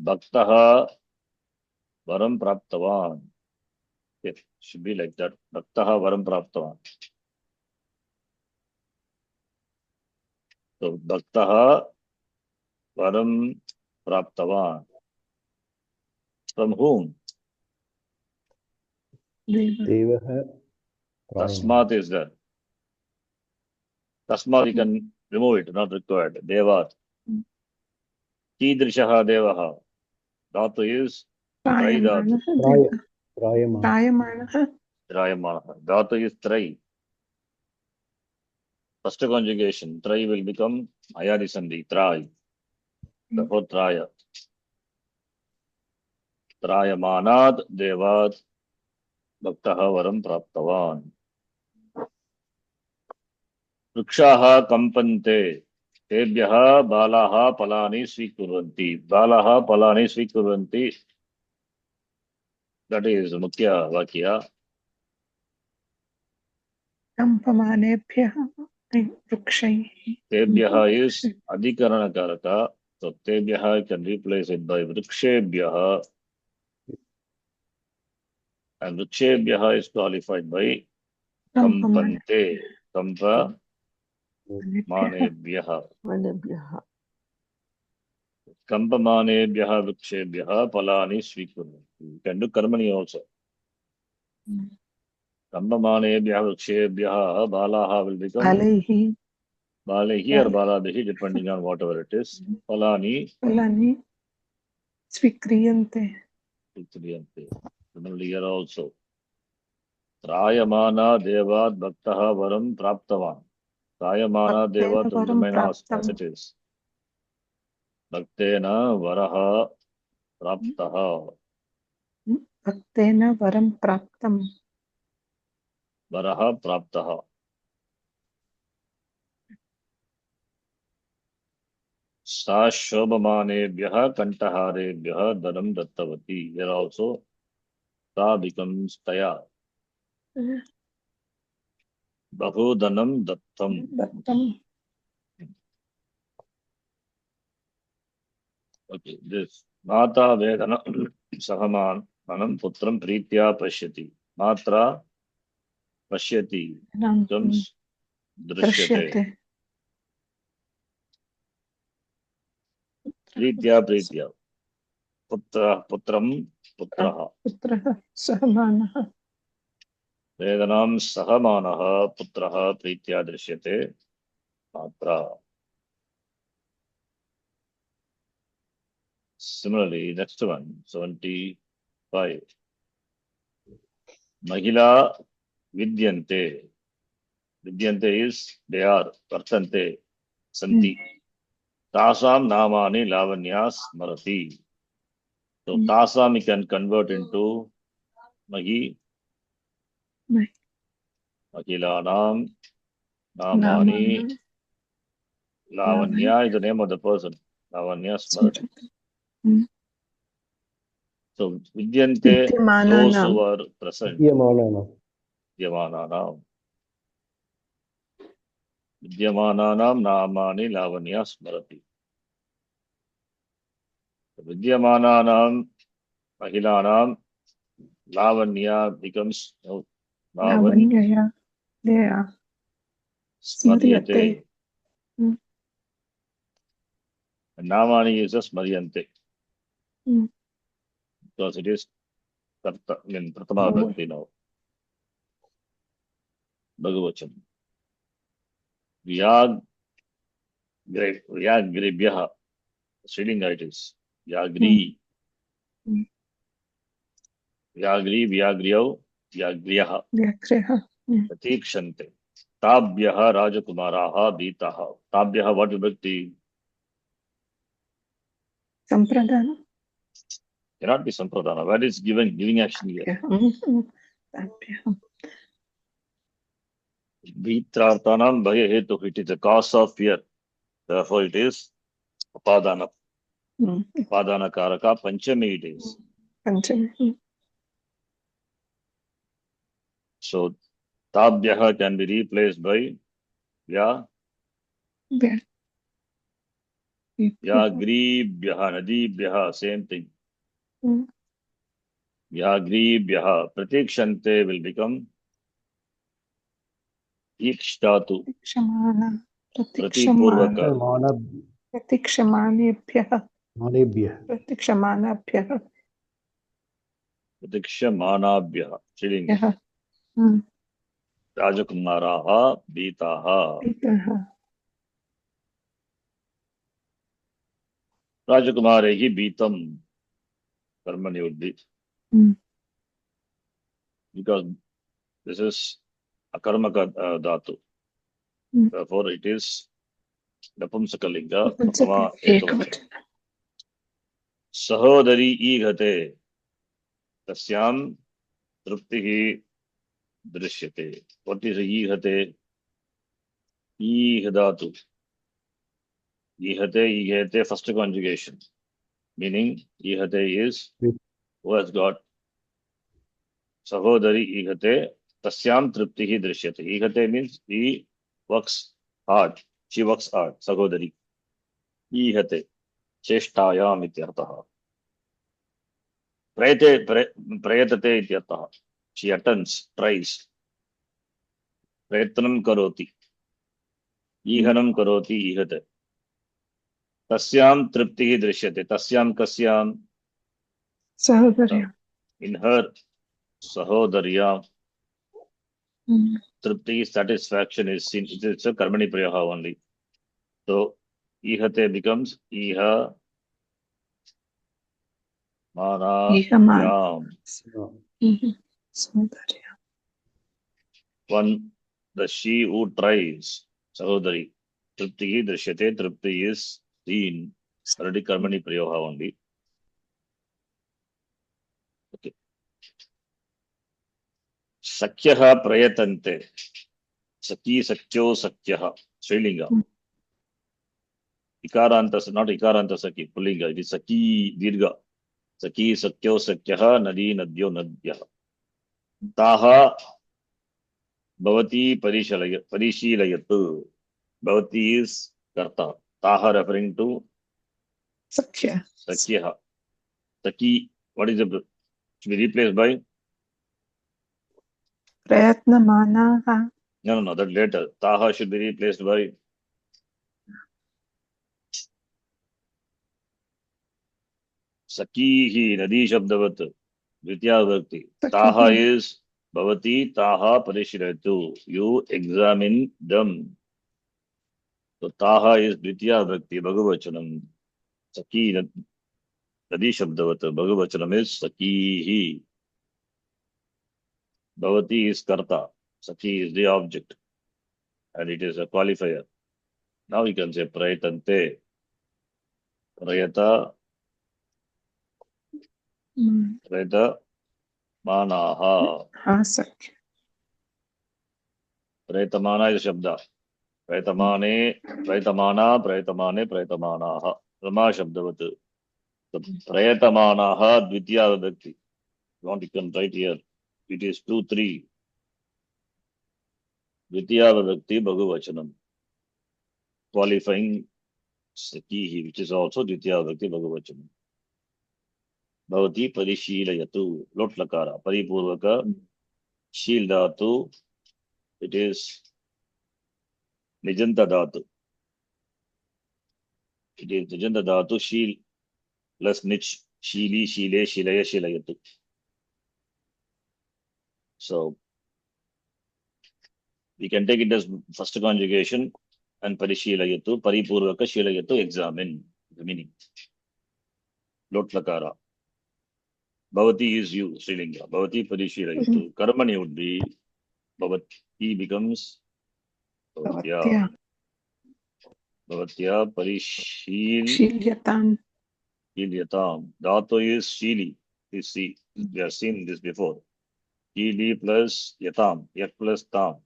Bhaktaha Varam Praptavan. It should be like that. Bhaktaha Varam Praptavan. So, Bhaktaha Varam Praptavan. From whom? Tasmat is there. Tasmat you can remove it, not required. Devat. Kidrishaha Devaha. Dhatu is Trai Dhatu. Prayamana. Drayamana. Dhatu is Trai. First conjugation, try will become ayadi sandhi, try. Therefore, traya. Trayamanad devad bhaktaha varam praptavan. Vrikshaha kampante. Tebhyaha balaha palani svikurvanti. Balaha palani svikurvanti. That is Mukhya Vakya. Kampamaneभ्यः वृक्षैः. Tebhyaha is Adhikarana Karaka. So Tebhyaha can replace it by Vrikshebhyaha. And Vrikshebhyaha is qualified by Kampante. Kampa Manebhyaha. Manebhyaha. Kampa Manebhyaha Vrikshebhyaha Palani Svikurvanti. You can do Karmani also. Kampa Manebhyaha Vrikshebhyaha Balaha will become Alaihi. Balehi or Baladehi depending on whatever it is. Palani Falani svikriyante. Svikriyante. Similarly here also. Trayamana devad bhaktaha varam praptavan. Trayamana Bhaktena devat will varam remain as praptam. it is. Bhaktena varaha praptaha. Bhaktena varam praptam. Varaha praptaha. Sa shobhamanebhyaha kantaharebhyaha dhanam dattavati. Here also, sa becomes taya. Bahu dhanam dattam. Dattam. Okay, this. Mata vedana sahaman manam putram pritya pashyati. Matra pashyati becomes drishyate. Drishyate. Pritya pritya. Putra putram putraha. Putraha sahamanaha. Vedanam sahamanaha putraha pritya drishyate. Matra. Similarly, next one, 75. Mahila vidyante. Vidyante is they are, vartante, santi. Tasam namani lavanyas marati. So tasam we can convert into mahi. Mahilanam namani. Namana. Lavanya is the name of the person. Lavanya Smarati. So Vidyante, those who are present. Vidyamananam. Vidyamananam namani lavanya smarati. Vidyamananam mahilanam lavanya becomes Lavanyaya. Dea. smaryate. Mm. And namani is a smaryante. Because it is Pratama Bhakti now. Bhagavachan. Vyagribhyaha. Reading it is Vyagri. Vyagri, Vyagriyav, Vyagriyaha. Vyakriha. Pratikshante. Tabhyaha Rajakumaraha Bhitaha. Tabhyaha what vibhakti? Sampradana. Cannot be sampradana. What is giving action here? Tabhyaha. Bhitrartanam bhaya hetu. It is the cause of fear. Therefore it is upadana. Upadana karaka panchami it is. Panchami. So tabhyaha can be replaced by Vyagribhyaha, Nadibhyaha, same thing. Vyagribhyaha, Pratikshante will become Ikshatu. Pratikshmana. Pratipurvaka. Pratikshmanebhyah. Pratikshmanabhyah. Pratikshamanabhyaha. Shrilinga. Rajakumaraha, Bhitaha. Rajakumarehi Bhitam. Karmani would be. Because this is a karma dhatu. Therefore, it is Napumsakalinga, Pratama Ekavachana. Ekavachana. Sahodari Igate, Tasyam Truptihi Drishyate. What is Igate? Ihadatu. Ihate, first conjugation. Meaning, Ihate is who has got Sahodari Ihate, Tasyam Truptihi Drishyate. Ihate means he works hard. She works hard. Sahodari. Ihate. Cheshtayam ityartaha. Prayatate ityartaha. She attempts, tries. Prayatnam karoti. Ihanam karoti ihate. Tasyam triptihi drishyate. Tasyam kasyam. Sahodarya. In her sahodaryam. Tripti, satisfaction is seen. It's a karmani prayaha only. So, ihate becomes iha manayam. Sahodarya. One, the she who tries, sahodari. Tripti drishyate. Tripti is seen. Already karmani prayaha only. Okay. Sakyaha prayatante. Saki sakyo sakyaha. Srilinga. Ikaranta, not Ikaranta Saki, Pullinga. It is Saki Dirga. Saki Sakyo Sakyaha Nadi Nadyo Nadyaha. Taha Bhavati Parishilayatu. Bhavati is Karta. Taha referring to Sakya. Sakyaha. Saki, what is the to be replaced by? Prayatnamanaha. No, that later. Taha should be replaced by Sakihi Nadi Shabdavat. Dvitya Bhakti. Taha is Bhavati Taha Parishilayatu. You examine them. So Taha is Dvitya Bhakti, Bhagavachanam. Saki Nadi Shabdavata. Bhagavachanam is Sakihi. Bhavati is Karta. Saki is the object. And it is a qualifier. Now you can say Prayatante. Prayata. Prayata Manaha. Sakya. Prayatamana is a Shabda. Prayatamane, Prayatamana, Prayatamane, Prayatamanaha. Rama Shabdavata. The Prayatamanaha Dvitya Bhakti. You want, you can write here. It is 2-3. Dvitiya Vibhakti Bhagavachanam. Qualifying Sakihi, which is also Dvitiya Vibhakti Bhagavachanam. Bhavati Parishilayatu. Lot Lakara. Paripurvaka. Shil Dhatu. It is Nijanta Dhatu. It is Nijanta Dhatu. Shil plus Nich. Shili, Shile, Shilaya, Shilayatu. So, we can take it as first conjugation and Parishilayatu. Paripurvaka Shilayatu. Examine the meaning. Lot Lakara. Bhavati is you, Srilinga. Bhavati Parishilayatu. Karmani would be Bhavati becomes Bhavatya. Bhavatya Shilyatam. Shilyatam. Dhatu is Shili. You see, we have seen this before. Shili plus Yatam. Yak plus Tam.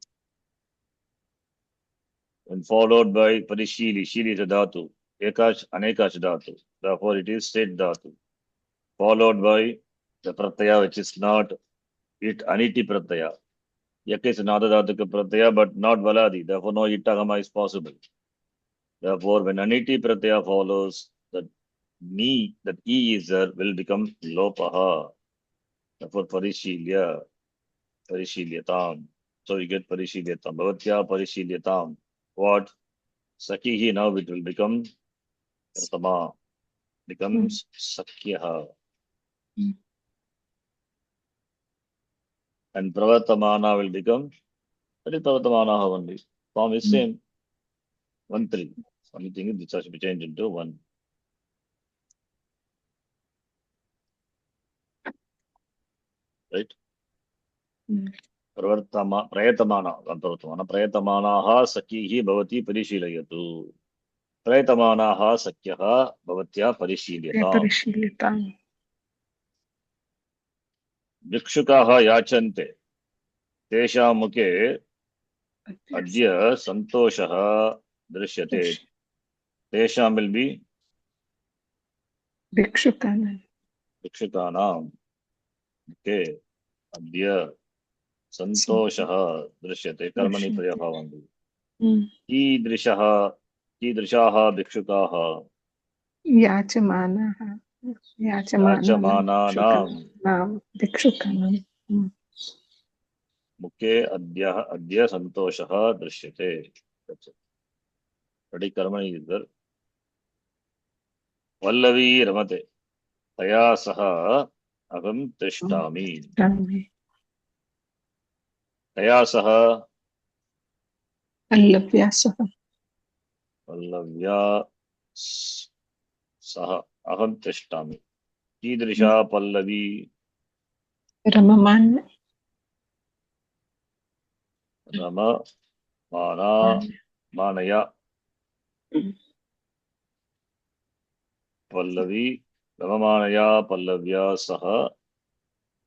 And followed by Parishili. Shili is a Dhatu. Ekash, Anekash Dhatu. Therefore, it is State Dhatu. Followed by the Pratyaya, which is not it Aniti Pratyaya. Yak is another Dhatuka Pratyaya, but not Valadi. Therefore, no Itagama is possible. Therefore, when Aniti Pratyaya follows, that that E is there will become Lopaha. Therefore, Parishilyatam. So we get Parishilyatam. Bhavatya Parishilyatam. What? Sakihi, now it will become Pratama. Becomes Sakyaha. And Pravatamana will become, that is Pravatamana only. Form is same. 1-3. Only thing is this has to be changed into 1. Right? प्रयतमानाः सखीः भवती परिशीलयतु प्रयतमानाः सख्यः भवत्या परिशील्यताम् परिशीलिताम् भिक्षुकाः याचन्ते तेषां मुखे अद्य सन्तोषः दृश्यते तेषां will be भिक्षुकानां मुखे अद्य सन्तोषः दृश्यते कर्मणि प्रयभावं कीदृशाः भिक्षुकाः याचमानानां भिक्षुकानां मुखे अद्य सन्तोषः दृश्यते कर्मणि वल्लवी रमते तया सह अहं तिष्ठामि तया सह पल्लव्या सह पल्लव्या सह अहं तिष्ठामि कीदृशा पल्लवी रममाना मानया पल्लवी रममानया पल्लव्या सह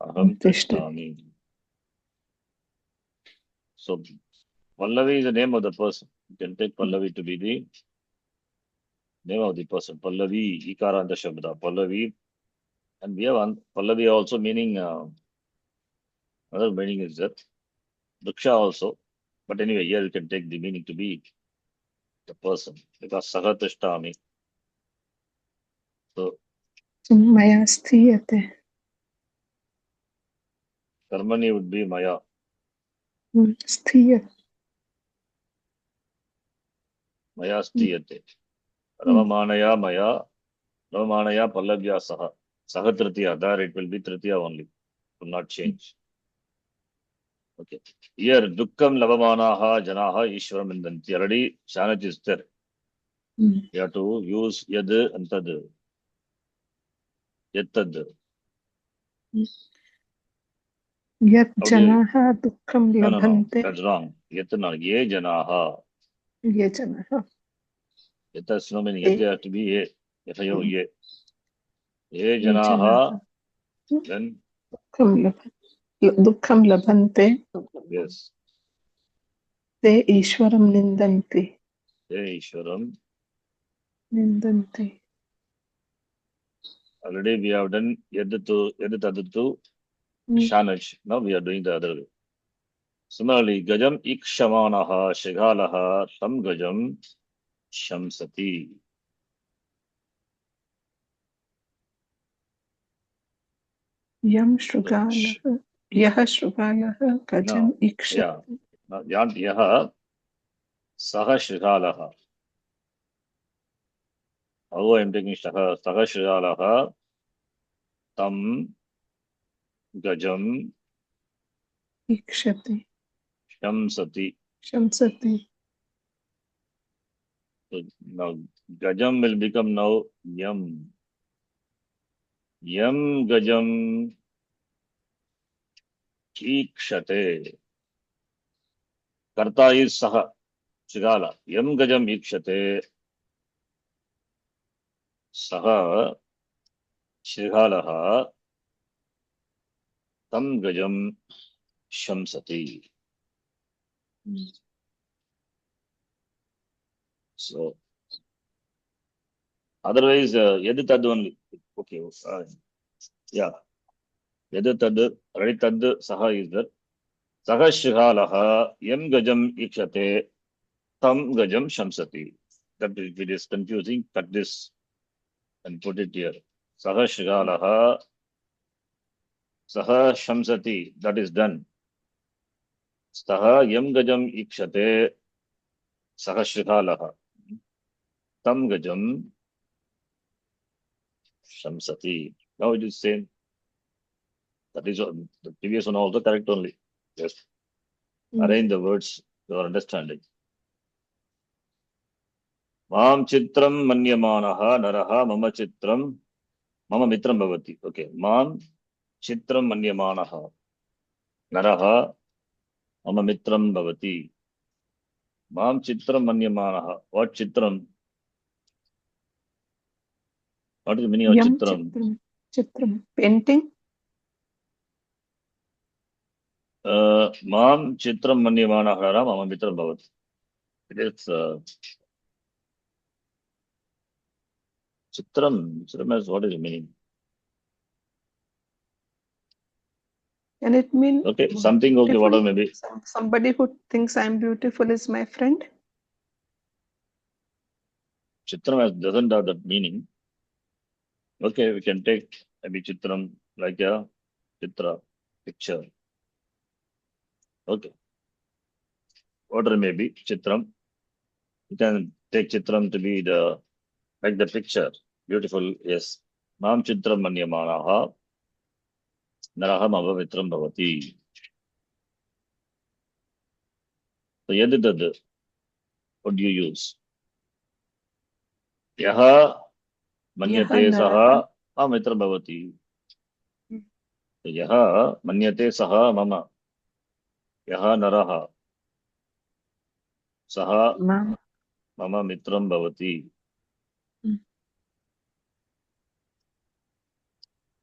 अहं तिष्ठामि. So Pallavi is the name of the person. You can take Pallavi to be the name of the person. Pallavi, Ikaranta Shabda, Pallavi. And we have Pallavi also meaning, another meaning is that Duksha also. But anyway, here you can take the meaning to be the person. Because Sahatashtami. So, Maya sthiyate. Karmani would be Maya. Sthiyate. Maya sthiyate. Ramamanaya Maya. Ramamanaya Pallavya Saha. Saha Tritiya. There it will be Tritiya only. It will not change. Okay. Here, Dukkam Lavamanaha Janaha Ishwaram Indanti. Already, Shanaj is there. You have to use Yad and Tad. Yattad. Yat Janaha Dukkam Labhante. No, that's wrong. Yattana. Ye Janaha. Ye Janaha. Yatta's no meaning. Yatta have to be Ye. Yatayo Ye. Ye Janaha. Then. Dukkam Labhante. Yes. Te Ishwaram Nindanti. Te Ishwaram. Nindanti. Already we have done Yaditadatu Shanaj. Now we are doing the other way. Similarly, Gajam Ikshamanaha Shigalaha Tam Gajam Shamsati. Yam Shrugalaha. Yaha Shrugalaha Gajam Ikshati. Yeah. Yaha Saha Shigalaha. How I am taking Saha Shigalaha Tam Gajam Ikshati. Shamsati. Shamsati. So now Gajam will become now Yam. Yam Gajam Ikshate. Karta is Saha Shigala. Yam Gajam Ikshate. Saha Shigalaha Tam Gajam Shamsati. So otherwise, Yaditad only. Okay. Yeah. Yaditad, Raditad, Saha is that. Saha Shigalaha Yam Gajam Ikshate Tam Gajam Shamsati. That if it is confusing, cut this and put it here. Saha Shigalaha Saha Shamsati. That is done. Saha Yam Gajam Ikshate Saha Shigalaha Tam Gajam Shamsati. Now it is same. That is the previous one also correct only. Just arrange the words to your understanding. Mam Chitram Manyamanaha Naraha Mama Chitram Mama Mitram Bhavati. Okay. Mam Chitram Manyamanaha Naraha mama mitram bhavati. Mam chitram manyamanaha. What chitram? What is the meaning of Yam chitram? chitram. Painting. Mam chitram manyamanaha mama mitram bhavati. It is chitram. Chitram is what is the meaning? Can it mean Okay, something okay, beautiful? whatever maybe. Somebody who thinks I'm beautiful is my friend. Chitram doesn't have that meaning. Okay, we can take maybe chitram like a chitra, picture. Okay, whatever may be chitram. You can take chitram to be the like the picture. Beautiful, yes. Mam chitram manyamanaha naraham avavitram bhavati. So yadidad, what do you use? Yaha manyate saha amitra bhavati. Yaha manyate saha mama. Yaha naraha saha Ma'am. mama mitram bhavati.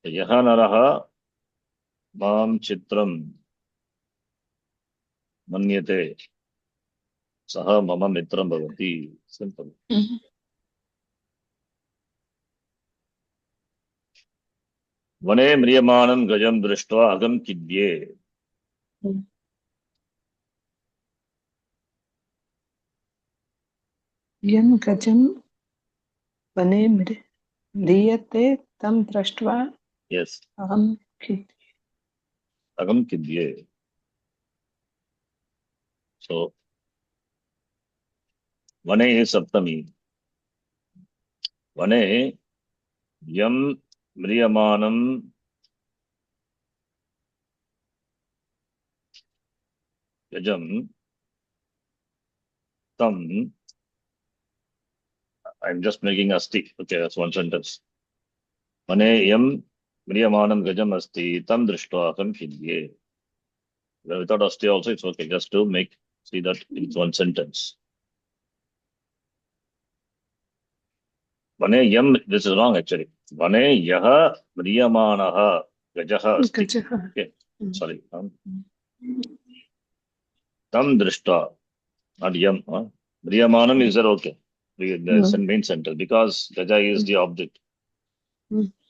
Yaha naraha mam chitram manyate saha mama mitram bhavati. Simple. Vane mriyamanam gajam drishtva agam kidye. Yam gajam vane mriyate tam drashtva Yes, aham kid. agam kidye. So, vane is saptami. Vane yam mriyamanam gajam tam. I'm just making a stick. Okay, that's one sentence. Vane yam mriyamanam gajam asti tam drishtva agam kidye. Well, without asti also it's okay. Just to see that it's one sentence. Vane yam, this is wrong actually. Vane yaha mriyamanaha gajaha asti. Gajaha. Okay, sorry. Tam drishtva, not yam. Mriyamanam is there okay. There's a main sentence because gaja is the object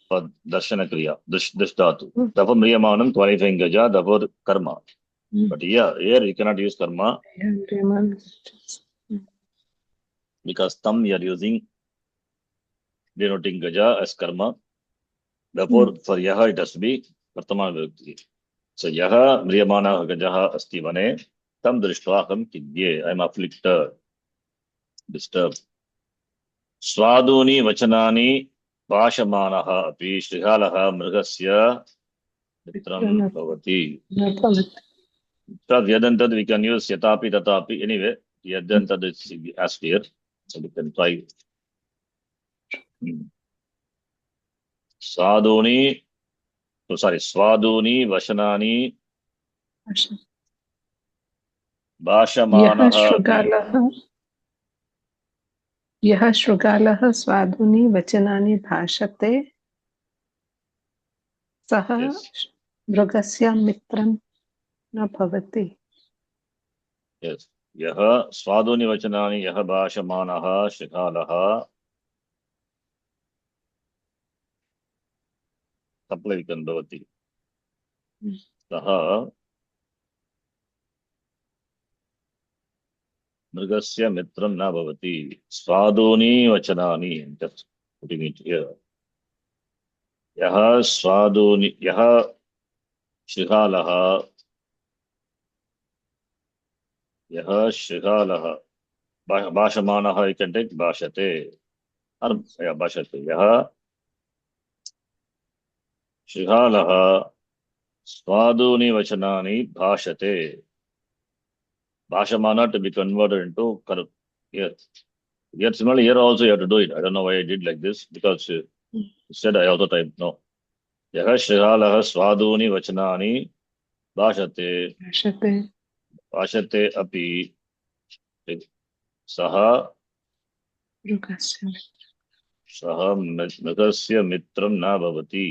for darshana kriya, drishtatu. Therefore mriyamanam qualifying gaja, therefore karma. But here you cannot use karma because tam you are using denoting gaja as karma. Therefore, for yaha it has to be Vartamana Vibhakti. So yaha mriyamana gajaha asti vane tam drishtva aham kidye. I am afflicted, disturbed. Swaduni vachanani pashamanaha api shrihalaha mrigasya mitram bhavati. Because yadantad we can use yatapi tatapi. Anyway, yadantad is asked here. So we can try. Swaduni Vashanani Bhashamanaha. यः शृगालः स्वादूनि वचनानि भाषते सः मृगस्य मित्रं न भवति. Yes. Yaha swaduni vachanani yaha bhashamanaha shikalaha. Saplavikan bhavati. Saha mrigasya mitram na bhavati. Swaduni vachanani. I'm just putting it here. Yaha swaduni yaha shikalaha. Yaha shikalaha. Bhashamanaha you can take bhashate. Or yeah, bhashate. Yaha shikalaha swaduni vachanani bhashate. Bhashamana to be converted into Karu. Yes. Yet similarly here also you have to do it. I don't know why I did like this because instead I also typed no. Yaha Shrihalaha Swaduni Vachanani Bhashate. भाषते अपि सः मृगस्य मृगस्य मित्रं न भवति.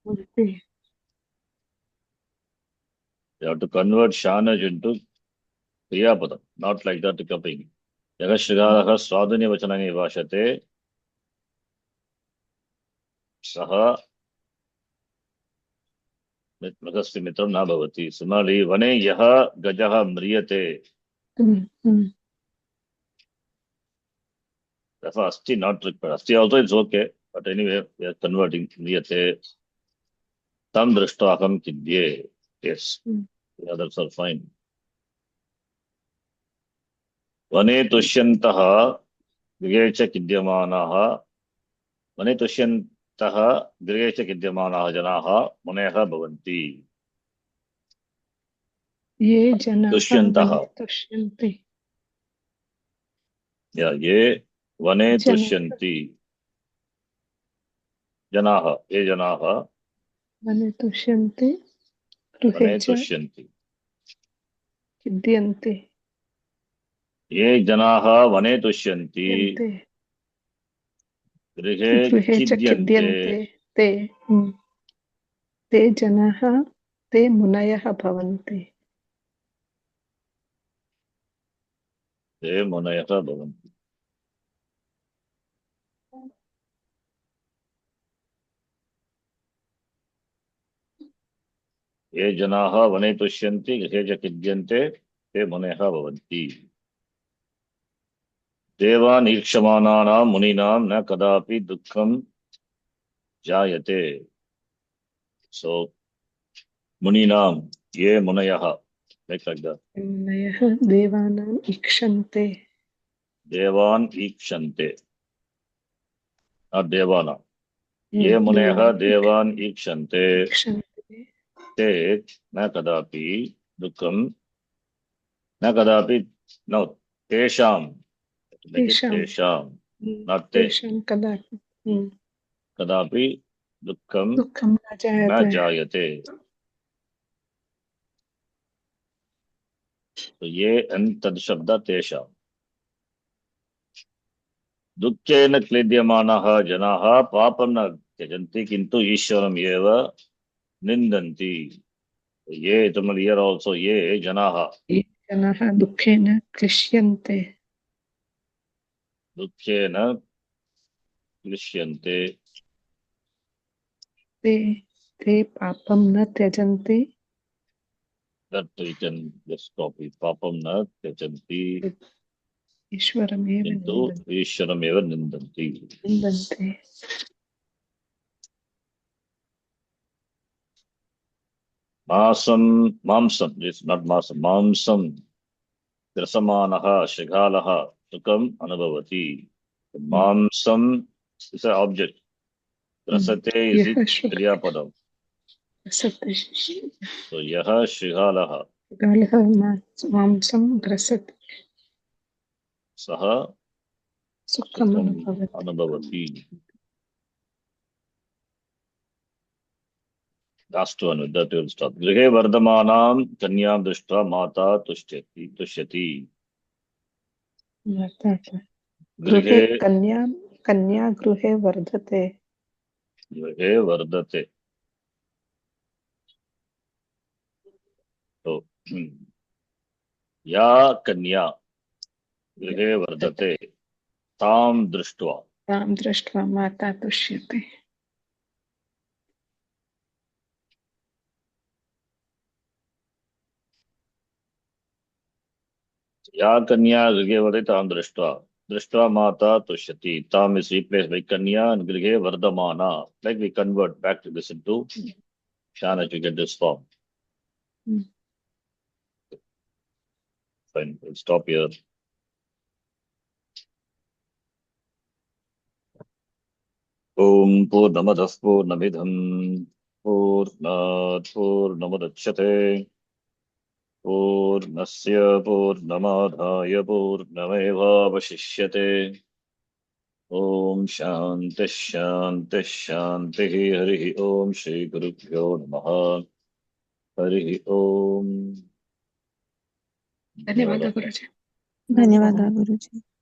मित्रं You have to convert shanaj into kriyapadam, not like that kaping. Yaga shrigalah swadhani vachanani भाषते सः मृगस्य मित्रं न भवति. Similarly, वने यः गजः म्रियते, therefore asti not required. Asti also is okay, but anyway we are converting म्रियते. Tam drishta aham kidye. Yes, the others are fine. वने तुष्यन्तः गृहे च किद्यमानाः वने तुष्यन्तः गृहे च किद्यमानाः जनाः मुनयः भवन्ति. ये जनाः तुष्यन्तः, वने तुष्यन्ति. ये वने जनाः तुष्यन्ति जनाः, ये जनाः वने तुष्यन्ति गृहे वने च तुष्यन्ति. खिद्यन्ते. ये जनाः वने तुष्यन्ति खिद्यन्ते गृहे गृहे च खिद्यन्ते. खिद्यन्ते ते जनाः ते मुनयः भवन्ति. ते मुनयः भवन्ति. ये जनाः वने तुष्यन्ति गृहे च खिद्यन्ते ते मुनयः भवन्ति. देवान् ईक्षमाणानां मुनीनां न कदापि दुःखं जायते. So मुनीनां, ये मुनयः, like that. मुनयः देवानाम् ईक्षन्ते. देवान् ईक्षन्ते, not देवानां. ये मुनयः देवान् ईक्षन्ते ईक्षन्ते ते न कदापि दुःखं न कदापि no तेषां, like it, तेषां, not ते, तेषां कदापि कदापि दुःखं दुःखं न न जायते. जायते. तो ये तद शब्द तेषां. दुःखेन क्लेद्यमानाः जनाः पापं न त्यजन्ति किन्तु ईश्वरम् एव निन्दन्ति. ये तुम हियर आल्सो ये जनाः ये जनाः दुःखेन क्लिश्यन्ते. दुःखेन क्लिश्यन्ते. ते पापं न त्यजन्ति. That we can just copy. पापं न त्यजन्ति ईश्वरमेव किन्तु ईश्वरम् एव निन्दन्ति. निन्दन्ते. मांसम, it's not मांसम, मांसम ग्रसमानः शृगालः सुखम् अनुभवति. मांसम is an object. ग्रसते is यः क्रियापदम्. ग्रसते. So यः शृगालः शृगालः मांसं ग्रसति सः सुखम् सुखम् अनुभवति. Last one, with that we'll stop. गृहे वर्धमानां कन्यां दृष्ट्वा माता तुष्यति. गृहे गृहे कन्या गृहे वर्धते. गृहे वर्धते. तो या कन्या गृहे वर्धते तां दृष्ट्वा माता तुष्यते. या कन्या गृहे वर्धते तां दृष्ट्वा माता तुष्यति. ताम is replaced by kanya and गृहे वर्धमाना. Like we convert back to this into shana to get this form. Fine, we'll stop here. Om Purnamadah Purnamidham Purnat Purnamudachyate Purnasya Purnamadhaya Purnamevavashishyate. Om Shanti Shanti Shanti. Hari Om Shri Gurubhyo Namaha. Hari Om. ಧನ್ಯವಾದ ಗುರುಜಿ. ಧನ್ಯವಾದ ಗುರುಜಿ.